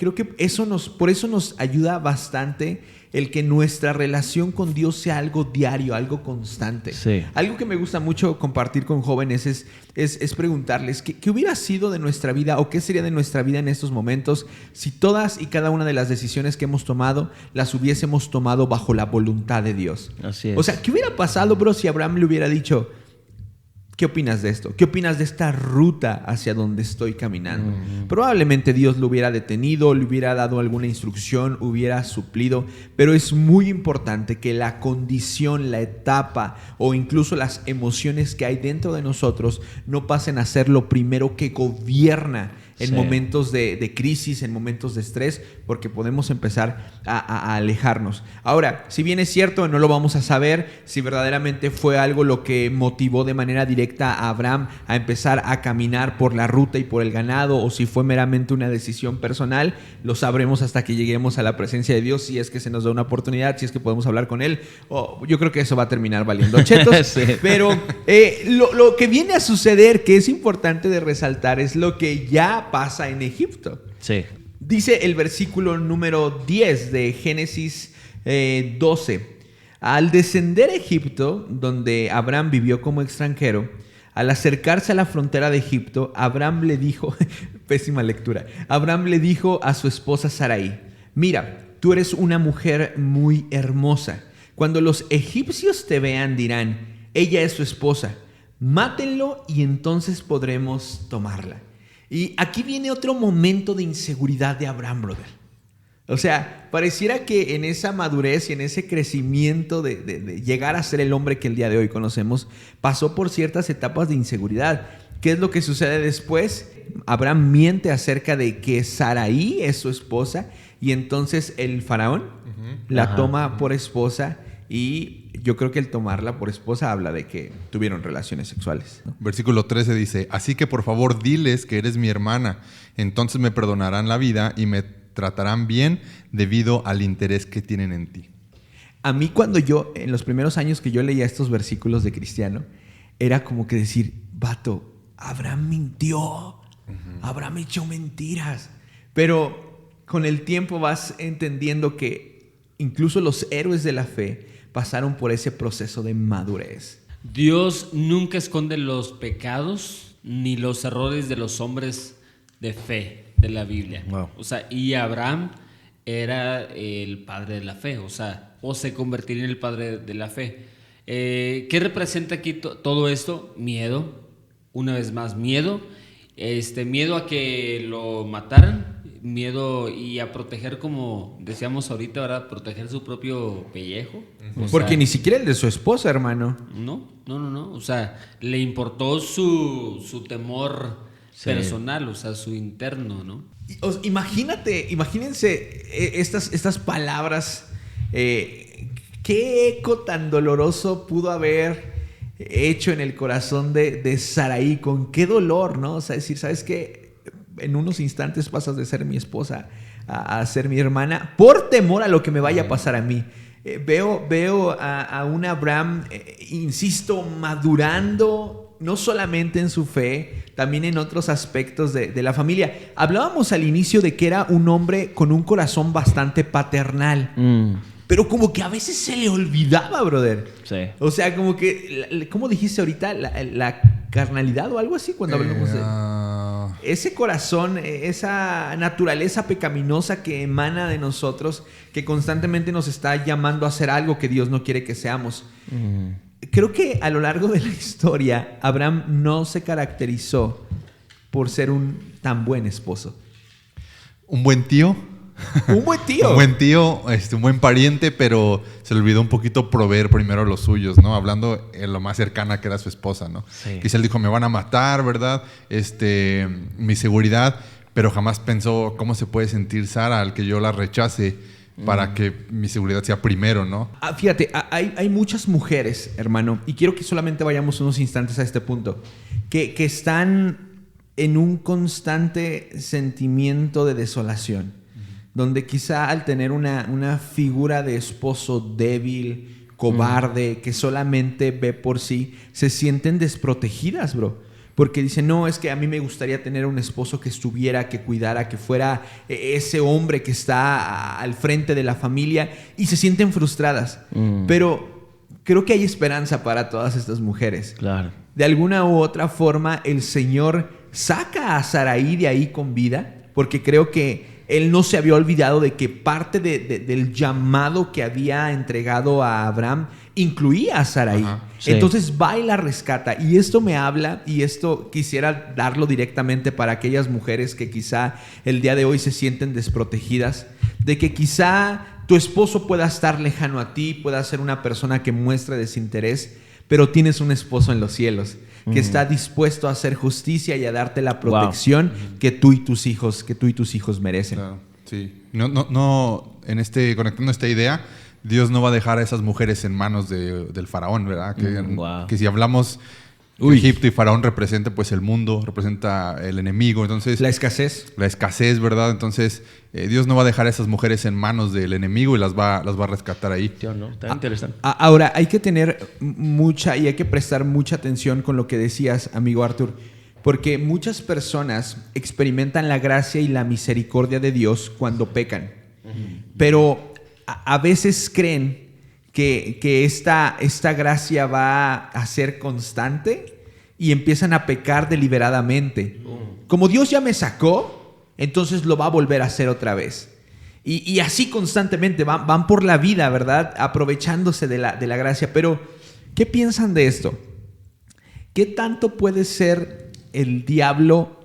por eso nos ayuda bastante el que nuestra relación con Dios sea algo diario, algo constante. Sí. Algo que me gusta mucho compartir con jóvenes es preguntarles ¿qué hubiera sido de nuestra vida o qué sería de nuestra vida en estos momentos si todas y cada una de las decisiones que hemos tomado las hubiésemos tomado bajo la voluntad de Dios. Así es. O sea, ¿qué hubiera pasado, bro, si Abraham le hubiera dicho: ¿qué opinas de esto? ¿Qué opinas de esta ruta hacia donde estoy caminando? Probablemente Dios lo hubiera detenido, le hubiera dado alguna instrucción, hubiera suplido, pero es muy importante que la condición, la etapa o incluso las emociones que hay dentro de nosotros no pasen a ser lo primero que gobierna en momentos de crisis, en momentos de estrés, porque podemos empezar a alejarnos. Ahora, si bien es cierto, no lo vamos a saber si verdaderamente fue algo lo que motivó de manera directa a Abraham a empezar a caminar por la ruta y por el ganado, o si fue meramente una decisión personal. Lo sabremos hasta que lleguemos a la presencia de Dios, si es que se nos da una oportunidad, si es que podemos hablar con Él. Yo creo que eso va a terminar valiendo chetos. Sí. Pero lo que viene a suceder, que es importante de resaltar, es lo que ya pasa en Egipto. Sí. Dice el versículo número 10 de Génesis 12. Al descender a Egipto, donde Abraham vivió como extranjero, al acercarse a la frontera de Egipto, Abraham le dijo, pésima lectura, Abraham le dijo a su esposa Sarai: mira, tú eres una mujer muy hermosa. Cuando los egipcios te vean, dirán: ella es su esposa. Mátenlo y entonces podremos tomarla. Y aquí viene otro momento de inseguridad de Abraham, brother. O sea, pareciera que en esa madurez y en ese crecimiento de llegar a ser el hombre que el día de hoy conocemos, pasó por ciertas etapas de inseguridad. ¿Qué es lo que sucede después? Abraham miente acerca de que Sarai es su esposa y entonces el faraón la toma por esposa, y yo creo que el tomarla por esposa habla de que tuvieron relaciones sexuales, ¿no? Versículo 13 dice: así que por favor diles que eres mi hermana, entonces me perdonarán la vida y me tratarán bien debido al interés que tienen en ti. A mí en los primeros años que yo leía estos versículos de Cristiano, era como que decir: vato, Abraham mintió, Abraham echó mentiras. Pero con el tiempo vas entendiendo que incluso los héroes de la fe pasaron por ese proceso de madurez. Dios nunca esconde los pecados ni los errores de los hombres de fe de la Biblia. Wow. O sea, y Abraham era el padre de la fe, o sea, o se convertiría en el padre de la fe. ¿Qué representa aquí todo esto? Miedo, una vez más, miedo. Miedo a que lo mataran, miedo y a proteger, como decíamos ahorita, ¿verdad? Proteger su propio pellejo. Porque ni siquiera el de su esposa, hermano. No. O sea, le importó su temor personal, o sea, su interno, ¿no? Imagínense estas palabras. ¿Qué eco tan doloroso pudo haber hecho en el corazón de Sarai? Con qué dolor, ¿no? O sea, decir, ¿sabes qué? En unos instantes pasas de ser mi esposa a ser mi hermana por temor a lo que me vaya a pasar a mí. Veo a un Abraham, insisto, madurando, no solamente en su fe, también en otros aspectos de la familia. Hablábamos al inicio de que era un hombre con un corazón bastante paternal. Pero como que a veces se le olvidaba, brother. Sí. O sea, como que, ¿cómo dijiste ahorita? La carnalidad o algo así cuando hablamos de ese corazón, esa naturaleza pecaminosa que emana de nosotros, que constantemente nos está llamando a hacer algo que Dios no quiere que seamos. Creo que a lo largo de la historia, Abraham no se caracterizó por ser un tan buen esposo. Un buen tío. Un buen tío. Un buen tío, un buen pariente, pero se le olvidó un poquito proveer primero a los suyos, ¿no? Hablando en lo más cercana que era su esposa, ¿no? Sí. Quizá él dijo: me van a matar, ¿verdad? Mi seguridad, pero jamás pensó cómo se puede sentir Sara al que yo la rechace para que mi seguridad sea primero, ¿no? Fíjate, hay muchas mujeres, hermano, y quiero que solamente vayamos unos instantes a este punto, que están en un constante sentimiento de desolación. Donde quizá al tener una figura de esposo débil, cobarde, que solamente ve por sí, se sienten desprotegidas, bro. porque dice, no, es que a mí me gustaría tener un esposo que estuviera, que cuidara, que fuera ese hombre que está al frente de la familia, y se sienten frustradas. Pero creo que hay esperanza para todas estas mujeres. Claro. De alguna u otra forma, el Señor saca a Sarai de ahí con vida, porque creo que Él no se había olvidado de que parte del llamado que había entregado a Abraham incluía a Sarai. Sí. Entonces va y la rescata. Y esto me habla, y esto quisiera darlo directamente para aquellas mujeres que quizá el día de hoy se sienten desprotegidas, de que quizá tu esposo pueda estar lejano a ti, pueda ser una persona que muestre desinterés, pero tienes un esposo en los cielos que está dispuesto a hacer justicia y a darte la protección que tú y tus hijos merecen. Claro, sí. No, conectando esta idea, Dios no va a dejar a esas mujeres en manos del faraón, ¿verdad? Que si hablamos que Egipto y faraón representa pues el mundo, representa el enemigo, entonces la escasez, ¿verdad? Entonces Dios no va a dejar a esas mujeres en manos del enemigo y las va a rescatar ahí. ¿No? Está interesante. Ahora, hay que tener hay que prestar mucha atención con lo que decías, amigo Arthur, porque muchas personas experimentan la gracia y la misericordia de Dios cuando pecan, pero a veces creen que esta gracia va a ser constante y empiezan a pecar deliberadamente. Como Dios ya me sacó, entonces lo va a volver a hacer otra vez. Y así constantemente van por la vida, ¿verdad? Aprovechándose de la gracia. Pero, ¿qué piensan de esto? ¿Qué tanto puede ser el diablo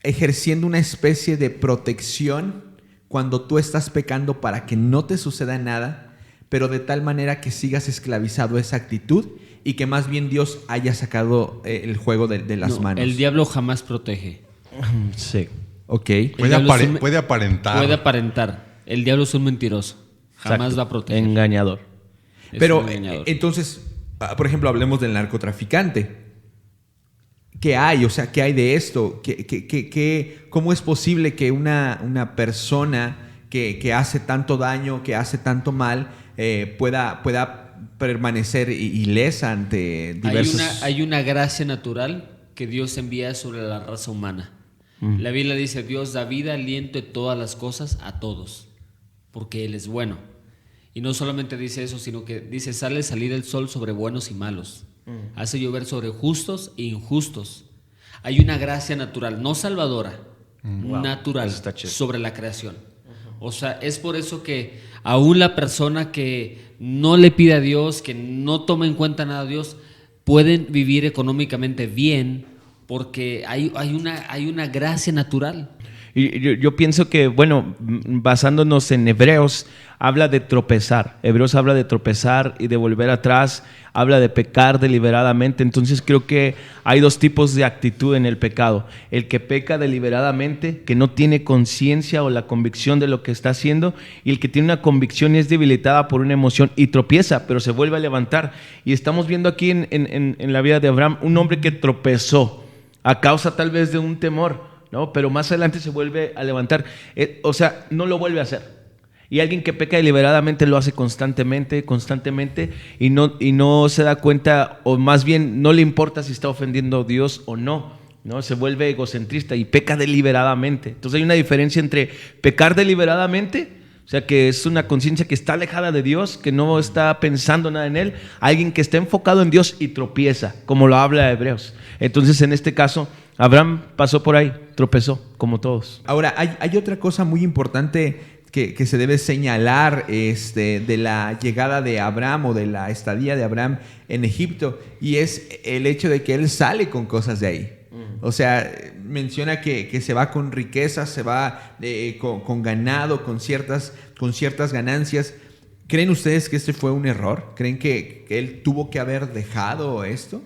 ejerciendo una especie de protección cuando tú estás pecando para que no te suceda nada, pero de tal manera que sigas esclavizado a esa actitud y que más bien Dios haya sacado el juego de las manos? El diablo jamás protege. Sí. Ok. Puede aparentar. Puede aparentar. El diablo es un mentiroso. Jamás Exacto. va a proteger. Engañador. Es Pero un engañador. entonces, por ejemplo, hablemos del narcotraficante. ¿Qué hay? O sea, ¿qué hay de esto? ¿Cómo es posible que una persona que hace tanto daño, que hace tanto mal, pueda permanecer ilesa ante diversos... Hay una gracia natural que Dios envía sobre la raza humana. La Biblia dice, Dios da vida, aliento de todas las cosas a todos, porque Él es bueno. Y no solamente dice eso, sino que dice, salir el sol sobre buenos y malos. Hace llover sobre justos e injustos. Hay una gracia natural, no salvadora, natural, sobre la creación. O sea, es por eso que aún la persona que no le pide a Dios, que no toma en cuenta nada a Dios, pueden vivir económicamente bien, porque hay una gracia natural. Y yo pienso que, bueno, basándonos en Hebreos, habla de tropezar. Hebreos habla de tropezar y de volver atrás, habla de pecar deliberadamente. Entonces creo que hay dos tipos de actitud en el pecado. El que peca deliberadamente, que no tiene conciencia o la convicción de lo que está haciendo, y el que tiene una convicción y es debilitada por una emoción y tropieza, pero se vuelve a levantar. Y estamos viendo aquí en la vida de Abraham un hombre que tropezó a causa tal vez de un temor, ¿no? Pero más adelante se vuelve a levantar. O sea, no lo vuelve a hacer. Y alguien que peca deliberadamente lo hace constantemente, y no se da cuenta, o más bien no le importa si está ofendiendo a Dios o no, ¿no? Se vuelve egocentrista y peca deliberadamente. Entonces hay una diferencia entre pecar deliberadamente, o sea, que es una conciencia que está alejada de Dios, que no está pensando nada en Él, alguien que está enfocado en Dios y tropieza, como lo habla Hebreos. Entonces, en este caso, Abraham pasó por ahí, tropezó, como todos. Ahora, hay otra cosa muy importante que se debe señalar de la llegada de Abraham o de la estadía de Abraham en Egipto, y es el hecho de que él sale con cosas de ahí. O sea, menciona que se va con riquezas, se va con ganado, con ciertas ganancias. ¿Creen ustedes que este fue un error? ¿Creen que él tuvo que haber dejado esto?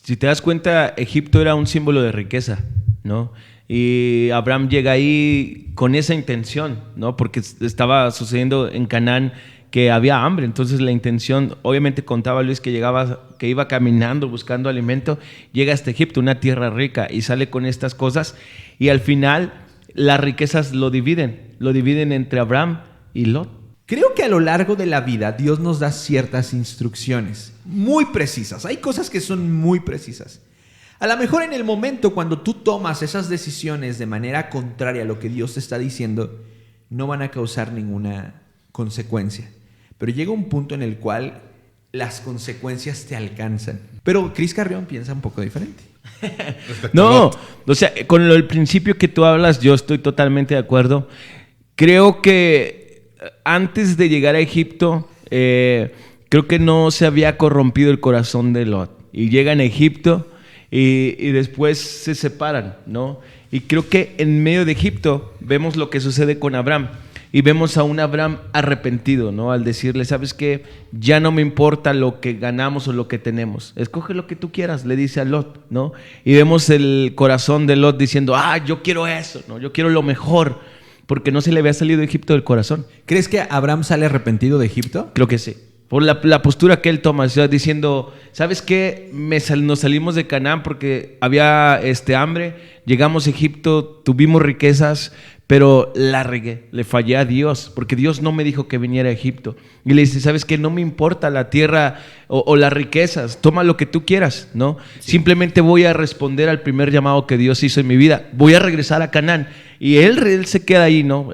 Si te das cuenta, Egipto era un símbolo de riqueza, ¿no? Y Abraham llega ahí con esa intención, ¿no? Porque estaba sucediendo en Canaán que había hambre. Entonces la intención, obviamente contaba Luis que iba caminando buscando alimento, llega hasta Egipto, una tierra rica, y sale con estas cosas, y al final las riquezas lo dividen entre Abraham y Lot. Creo que a lo largo de la vida Dios nos da ciertas instrucciones muy precisas. Hay cosas que son muy precisas. A lo mejor en el momento cuando tú tomas esas decisiones de manera contraria a lo que Dios te está diciendo, no van a causar ninguna consecuencia. Pero llega un punto en el cual las consecuencias te alcanzan. Pero Cris Carrión piensa un poco diferente. No, o sea, con el principio que tú hablas, yo estoy totalmente de acuerdo. Creo que antes de llegar a Egipto, creo que no se había corrompido el corazón de Lot. Y llegan a Egipto y después se separan, ¿no? Y creo que en medio de Egipto vemos lo que sucede con Abraham. Y vemos a un Abraham arrepentido, ¿no? Al decirle, ¿sabes qué? Ya no me importa lo que ganamos o lo que tenemos. Escoge lo que tú quieras, le dice a Lot, ¿no? Y vemos el corazón de Lot diciendo, yo quiero eso, ¿no? Yo quiero lo mejor. Porque no se le había salido de Egipto del corazón. ¿Crees que Abraham sale arrepentido de Egipto? Creo que sí. Por la postura que él toma, o sea, diciendo, ¿sabes qué? Nos salimos de Canaán porque había hambre, llegamos a Egipto, tuvimos riquezas, pero la regué, le fallé a Dios, porque Dios no me dijo que viniera a Egipto. Y le dice, ¿sabes qué? No me importa la tierra o las riquezas, toma lo que tú quieras, ¿no? Sí. Simplemente voy a responder al primer llamado que Dios hizo en mi vida, voy a regresar a Canaán. Y él se queda ahí, ¿no?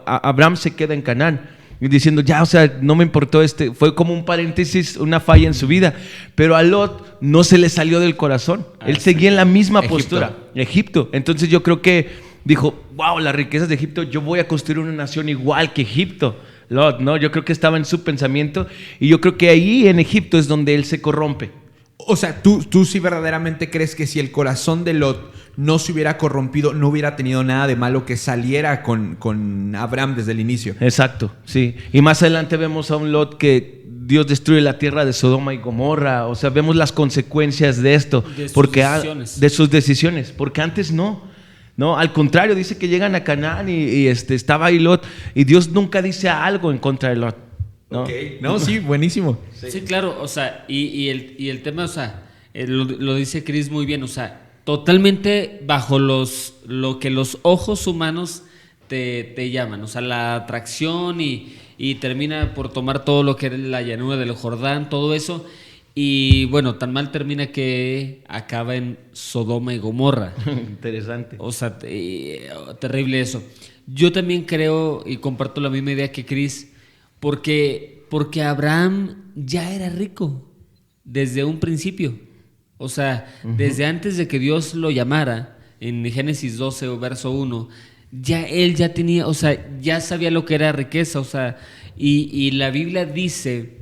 Abraham se queda en Canaán. Y diciendo, ya, o sea, no me importó fue como un paréntesis, una falla en su vida. Pero a Lot no se le salió del corazón. Él seguía en la misma postura. Egipto. Entonces yo creo que dijo, wow, las riquezas de Egipto, yo voy a construir una nación igual que Egipto. Lot, ¿no? Yo creo que estaba en su pensamiento. Y yo creo que ahí en Egipto es donde él se corrompe. O sea, ¿tú sí verdaderamente crees que si el corazón de Lot no se hubiera corrompido, no hubiera tenido nada de malo que saliera con Abraham desde el inicio? Exacto, sí. Y más adelante vemos a un Lot que Dios destruye la tierra de Sodoma y Gomorra. O sea, vemos las consecuencias de esto. De sus decisiones. Porque antes no. No, al contrario, dice que llegan a Canaán y estaba ahí Lot. Y Dios nunca dice algo en contra de Lot. ¿No? Okay. No, sí, buenísimo. Sí, claro, o sea, y el tema, o sea, lo dice Cris muy bien, o sea, totalmente bajo lo que los ojos humanos te llaman, o sea, la atracción y termina por tomar todo lo que es la llanura del Jordán, todo eso, y bueno, tan mal termina que acaba en Sodoma y Gomorra. Interesante. O sea, terrible eso. Yo también creo y comparto la misma idea que Cris, porque Abraham ya era rico desde un principio. O sea, desde antes de que Dios lo llamara, en Génesis 12, verso 1, él ya tenía, o sea, ya sabía lo que era riqueza. O sea, y la Biblia dice,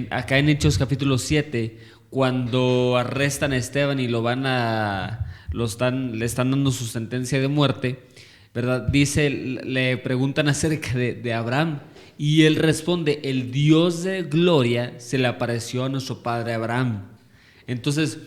acá en Hechos capítulo 7, cuando arrestan a Esteban y le están dando su sentencia de muerte, ¿verdad? Dice, le preguntan acerca de Abraham. Y él responde, el Dios de gloria se le apareció a nuestro padre Abraham. Entonces,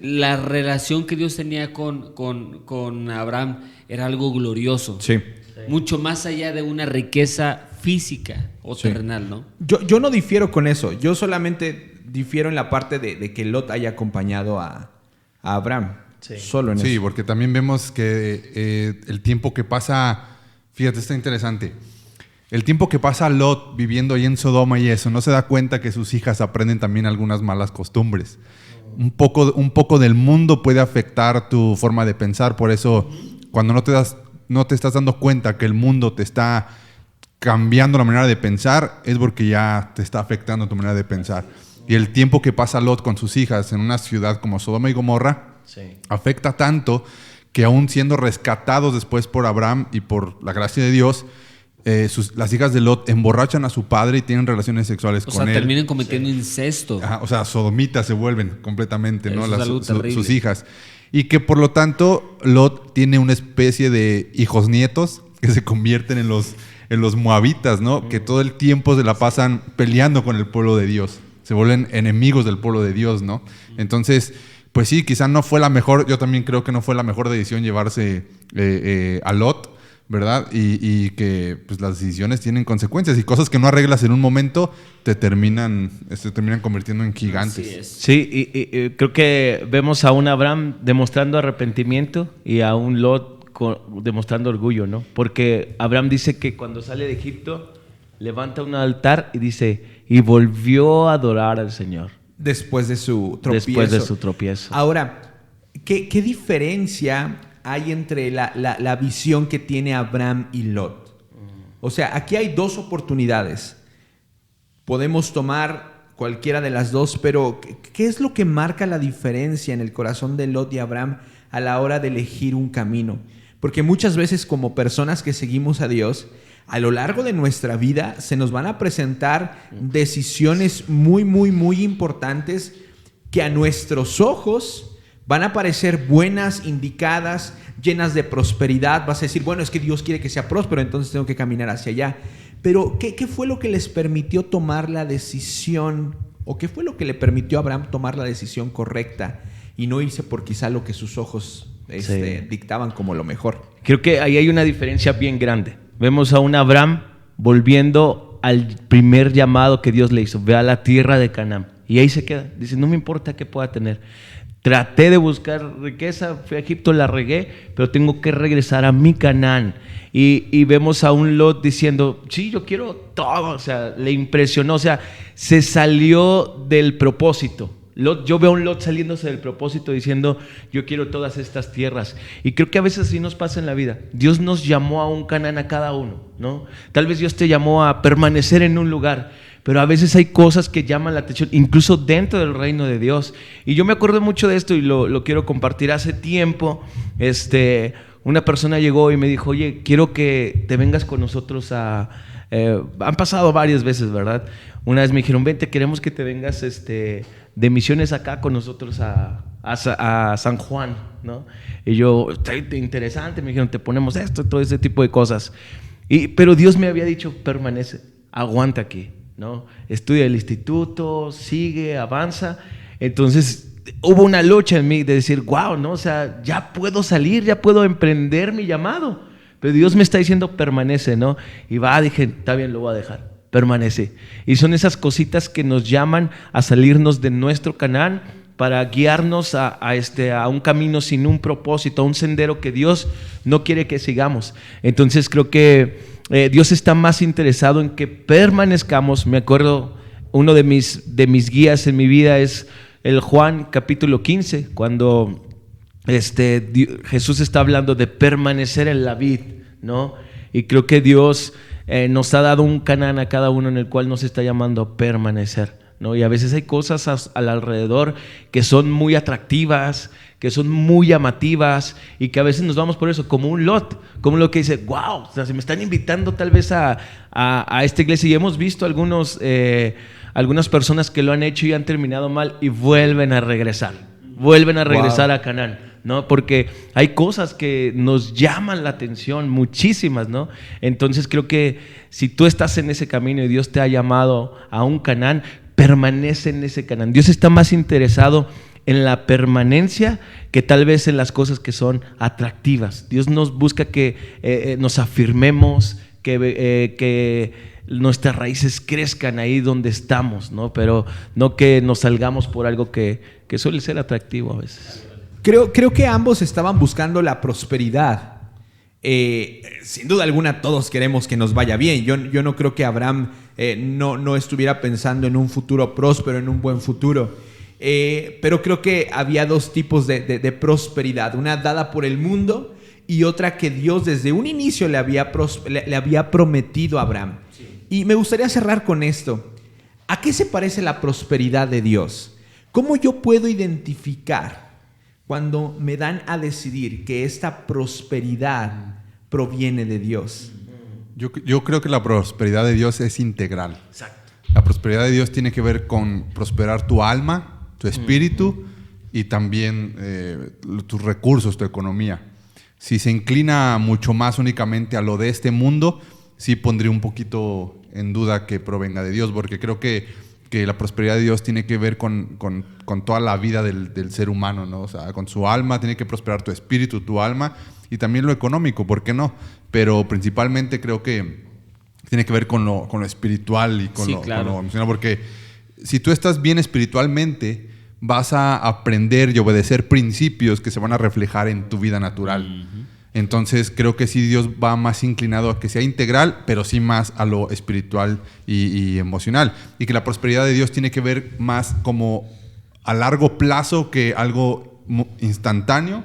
la relación que Dios tenía con Abraham era algo glorioso. Sí. Mucho más allá de una riqueza física o terrenal, ¿no? Yo no difiero con eso. Yo solamente difiero en la parte de que Lot haya acompañado a Abraham. Sí. Solo en eso. Sí, porque también vemos que el tiempo que pasa, fíjate, está interesante. El tiempo que pasa Lot viviendo ahí en Sodoma y eso, no se da cuenta que sus hijas aprenden también algunas malas costumbres. Un poco del mundo puede afectar tu forma de pensar. Por eso, cuando no te estás dando cuenta que el mundo te está cambiando la manera de pensar, es porque ya te está afectando tu manera de pensar. Y el tiempo que pasa Lot con sus hijas en una ciudad como Sodoma y Gomorra, afecta tanto que aún siendo rescatados después por Abraham y por la gracia de Dios, las hijas de Lot emborrachan a su padre y tienen relaciones sexuales con él. O sea, terminan cometiendo incesto. Ajá, o sea, sodomitas se vuelven completamente, eso, ¿no? Es sus hijas. Y que por lo tanto Lot tiene una especie de hijos nietos que se convierten en los moabitas, ¿no? Que todo el tiempo se la pasan peleando con el pueblo de Dios. Se vuelven enemigos del pueblo de Dios, ¿no? Entonces, pues sí, quizá no fue la mejor, yo también creo que no fue la mejor decisión llevarse a Lot, ¿verdad? Y que pues las decisiones tienen consecuencias y cosas que no arreglas en un momento te terminan convirtiendo en gigantes. Así es. Sí, y creo que vemos a un Abraham demostrando arrepentimiento y a un Lot demostrando orgullo, ¿no? Porque Abraham dice que cuando sale de Egipto levanta un altar y dice, y volvió a adorar al Señor. Después de su tropiezo. Ahora, ¿qué diferencia hay entre la visión que tiene Abraham y Lot? O sea, aquí hay dos oportunidades. Podemos tomar cualquiera de las dos, pero ¿qué es lo que marca la diferencia en el corazón de Lot y Abraham a la hora de elegir un camino? Porque muchas veces, como personas que seguimos a Dios, a lo largo de nuestra vida se nos van a presentar decisiones muy, muy, muy importantes que a nuestros ojos van a parecer buenas, indicadas, llenas de prosperidad. Vas a decir, bueno, es que Dios quiere que sea próspero, entonces tengo que caminar hacia allá. Pero, ¿qué fue lo que les permitió tomar la decisión, o qué fue lo que le permitió a Abraham tomar la decisión correcta y no irse por quizá lo que sus ojos dictaban como lo mejor? Creo que ahí hay una diferencia bien grande. Vemos a un Abraham volviendo al primer llamado que Dios le hizo, ve a la tierra de Canaán, y ahí se queda. Dice, no me importa qué pueda tener. Traté de buscar riqueza, fui a Egipto, la regué, pero tengo que regresar a mi Canaán. Y vemos a un Lot diciendo, sí, yo quiero todo. O sea, le impresionó, o sea, se salió del propósito. Yo veo a un Lot saliéndose del propósito diciendo, yo quiero todas estas tierras. Y creo que a veces así nos pasa en la vida. Dios nos llamó a un Canaán a cada uno, ¿no? Tal vez Dios te llamó a permanecer en un lugar, pero a veces hay cosas que llaman la atención, incluso dentro del reino de Dios. Y yo me acuerdo mucho de esto y lo quiero compartir. Hace tiempo, una persona llegó y me dijo, oye, quiero que te vengas con nosotros han pasado varias veces, ¿verdad? Una vez me dijeron, vente, queremos que te vengas de misiones acá con nosotros a San Juan, ¿no? Y yo, está interesante, me dijeron, te ponemos esto, todo ese tipo de cosas. Pero Dios me había dicho, permanece, aguanta aquí, ¿no? Estudia el instituto, sigue, avanza. Entonces hubo una lucha en mí de decir, wow, ¿no? O sea, ya puedo salir, ya puedo emprender mi llamado. Pero Dios me está diciendo, permanece, ¿no? Y dije, está bien, lo voy a dejar. Permanece. Y son esas cositas que nos llaman a salirnos de nuestro Canaán para guiarnos a un camino sin un propósito, a un sendero que Dios no quiere que sigamos. Entonces creo que Dios está más interesado en que permanezcamos. Me acuerdo, uno de mis guías en mi vida es el Juan capítulo 15, cuando Jesús está hablando de permanecer en la vid, ¿no? Y creo que Dios nos ha dado un Canaán a cada uno en el cual nos está llamando a permanecer, ¿no? Y a veces hay cosas al alrededor que son muy atractivas, que son muy llamativas, y que a veces nos vamos por eso, como un Lot, como lo que dice, wow, o sea, se me están invitando tal vez a esta iglesia, y hemos visto algunas personas que lo han hecho y han terminado mal y vuelven a regresar a Canaán, ¿no? Porque hay cosas que nos llaman la atención, muchísimas, ¿no? Entonces creo que si tú estás en ese camino y Dios te ha llamado a un Canaán, permanece en ese Canaán. Dios está más interesado en la permanencia que tal vez en las cosas que son atractivas. Dios nos busca que nos afirmemos, que nuestras raíces crezcan ahí donde estamos, ¿no? Pero no que nos salgamos por algo que suele ser atractivo a veces. Creo que ambos estaban buscando la prosperidad. Sin duda alguna todos queremos que nos vaya bien. Yo no creo que Abraham no estuviera pensando en un futuro próspero, en un buen futuro. Pero creo que había dos tipos de prosperidad. Una dada por el mundo y otra que Dios desde un inicio le había prometido a Abraham. Sí. Y me gustaría cerrar con esto. ¿A qué se parece la prosperidad de Dios? ¿Cómo yo puedo identificar cuando me dan a decidir que esta prosperidad proviene de Dios? Yo creo que la prosperidad de Dios es integral. Exacto. La prosperidad de Dios tiene que ver con prosperar tu alma, tu espíritu y también tus recursos, tu economía. Si se inclina mucho más únicamente a lo de este mundo, sí pondría un poquito en duda que provenga de Dios, porque creo que la prosperidad de Dios tiene que ver con toda la vida del ser humano, ¿no? O sea, con su alma, tiene que prosperar tu espíritu, tu alma, y también lo económico, ¿por qué no? Pero principalmente creo que tiene que ver con lo espiritual y con lo emocional, porque si tú estás bien espiritualmente, vas a aprender y obedecer principios que se van a reflejar en tu vida natural. Entonces creo que sí Dios va más inclinado a que sea integral, pero sí más a lo espiritual y emocional. Y que la prosperidad de Dios tiene que ver más como a largo plazo que algo instantáneo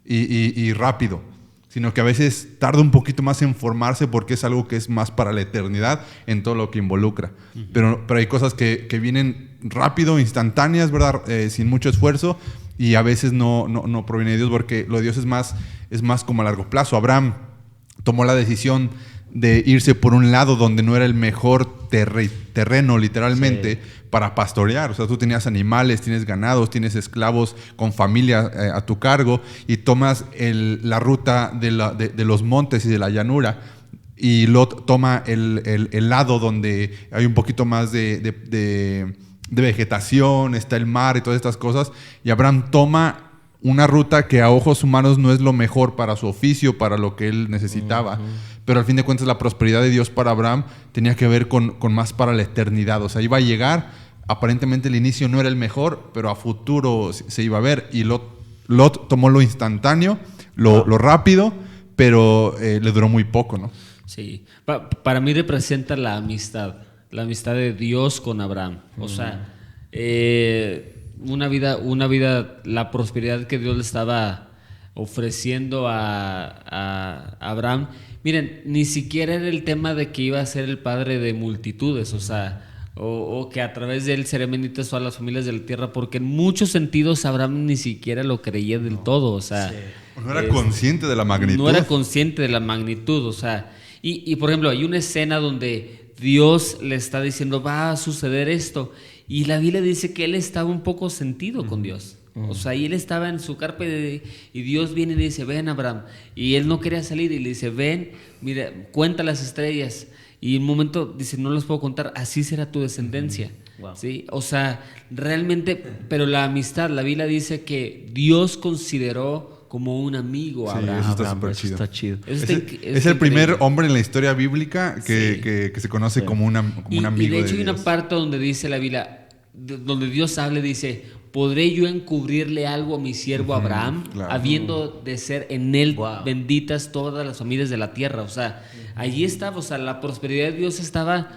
y rápido. Sino que a veces tarda un poquito más en formarse porque es algo que es más para la eternidad en todo lo que involucra. Pero hay cosas que vienen rápido, instantáneas, ¿verdad? Sin mucho esfuerzo. Y a veces no proviene de Dios porque lo de Dios es más como a largo plazo. Abraham tomó la decisión de irse por un lado donde no era el mejor terreno, literalmente, para pastorear. O sea, tú tenías animales, tienes ganados, tienes esclavos con familia a tu cargo y tomas la ruta de los montes y de la llanura. Y Lot toma el lado donde hay un poquito más de vegetación, está el mar y todas estas cosas. Y Abraham toma una ruta que a ojos humanos no es lo mejor para su oficio, para lo que él necesitaba. Pero al fin de cuentas la prosperidad de Dios para Abraham tenía que ver con más para la eternidad. O sea, iba a llegar, aparentemente el inicio no era el mejor, pero a futuro se iba a ver. Y Lot tomó lo instantáneo, lo rápido, pero le duró muy poco, ¿no? Sí, para mí representa la amistad de Dios con Abraham. O sea, una vida, la prosperidad que Dios le estaba ofreciendo a Abraham. Miren, ni siquiera era el tema de que iba a ser el padre de multitudes, o sea, o que a través de él serían benditas todas las familias de la tierra, porque en muchos sentidos Abraham ni siquiera lo creía del todo, o sea. No era consciente de la magnitud. No era consciente de la magnitud, o sea. Y por ejemplo, hay una escena donde Dios le está diciendo, va a suceder esto, y la Biblia dice que él estaba un poco sentido con Dios. O sea, y él estaba en su carpa y Dios viene y le dice, ven Abraham. Y él no quería salir y le dice, ven, mira, cuenta las estrellas. Y en un momento dice, no los puedo contar, así será tu descendencia. Wow. ¿Sí? O sea, realmente, pero la amistad, la Biblia dice que Dios consideró como un amigo a Abraham. Eso está súper chido. Está chido. Es el primer hombre en la historia bíblica que se conoce como un amigo de Dios. Y de hecho hay una parte donde dice la Biblia, donde Dios habla y dice, ¿podré yo encubrirle algo a mi siervo Abraham, claro, habiendo de ser en él benditas todas las familias de la tierra? O sea, allí estaba, o sea, la prosperidad de Dios estaba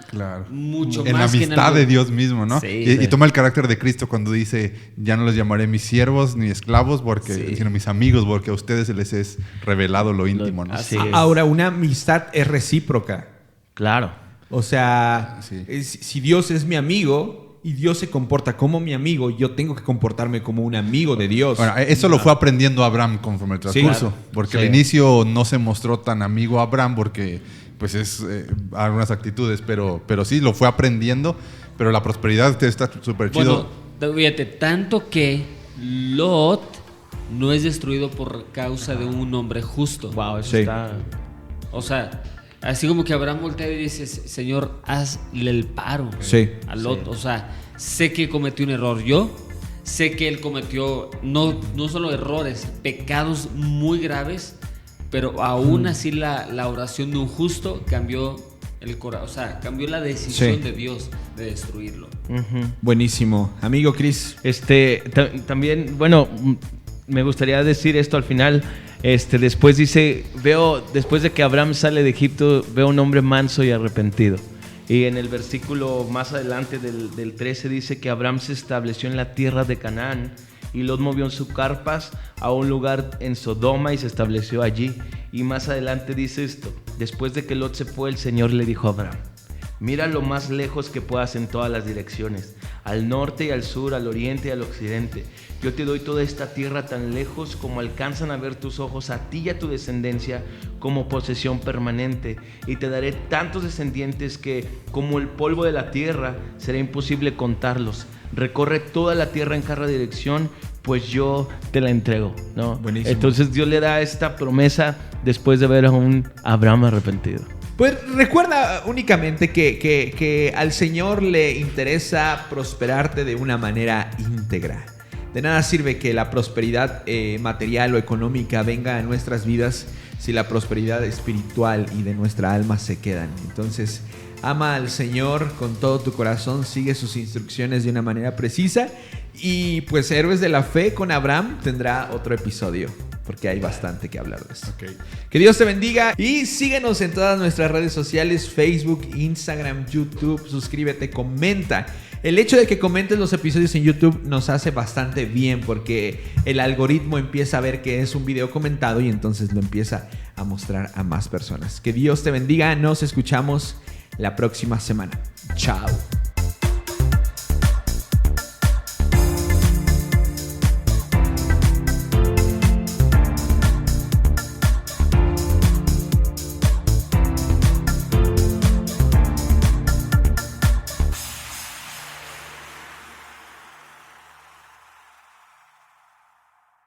mucho en más la amistad de Dios mismo, ¿no? Sí, y toma el carácter de Cristo cuando dice, ya no los llamaré mis siervos ni esclavos, sino mis amigos, porque a ustedes se les es revelado lo íntimo, ¿no? Ahora, una amistad es recíproca. Claro. O sea, si Dios es mi amigo y Dios se comporta como mi amigo, yo tengo que comportarme como un amigo de Dios. Bueno, eso lo fue aprendiendo Abraham conforme el transcurso, porque al inicio no se mostró tan amigo a Abraham porque pues es algunas actitudes, pero sí lo fue aprendiendo, pero la prosperidad está súper chido. Bueno, fíjate, tanto que Lot no es destruido por causa de un hombre justo. Wow, eso está... O sea, así como que Abraham voltea y dice, Señor, hazle el paro a Lot. O sea, sé que cometió un error yo, sé que él cometió no solo errores, pecados muy graves, pero aún así la oración de un justo cambió el corazón, o sea, cambió la decisión de Dios de destruirlo. Buenísimo. Amigo Chris. También, bueno, me gustaría decir esto al final. Después dice, después de que Abraham sale de Egipto, veo un hombre manso y arrepentido. Y en el versículo más adelante del 13 dice que Abraham se estableció en la tierra de Canaán y Lot movió en sus carpas a un lugar en Sodoma y se estableció allí. Y más adelante dice esto, después de que Lot se fue, el Señor le dijo a Abraham, mira lo más lejos que puedas en todas las direcciones, al norte y al sur, al oriente y al occidente. Yo te doy toda esta tierra tan lejos como alcanzan a ver tus ojos, a ti y a tu descendencia como posesión permanente. Y te daré tantos descendientes que, como el polvo de la tierra, será imposible contarlos. Recorre toda la tierra en cada dirección, pues yo te la entrego, ¿no? Buenísimo. Entonces Dios le da esta promesa después de ver a un Abraham arrepentido. Pues recuerda únicamente que al Señor le interesa prosperarte de una manera íntegra. De nada sirve que la prosperidad material o económica venga a nuestras vidas si la prosperidad espiritual y de nuestra alma se quedan. Entonces, ama al Señor con todo tu corazón, sigue sus instrucciones de una manera precisa y pues Héroes de la Fe con Abraham tendrá otro episodio. porque hay bastante que hablar de esto. Ok. Que Dios te bendiga y síguenos en todas nuestras redes sociales, Facebook, Instagram, YouTube. Suscríbete, comenta. El hecho de que comentes los episodios en YouTube nos hace bastante bien porque el algoritmo empieza a ver que es un video comentado y entonces lo empieza a mostrar a más personas. Que Dios te bendiga. Nos escuchamos la próxima semana. Chao.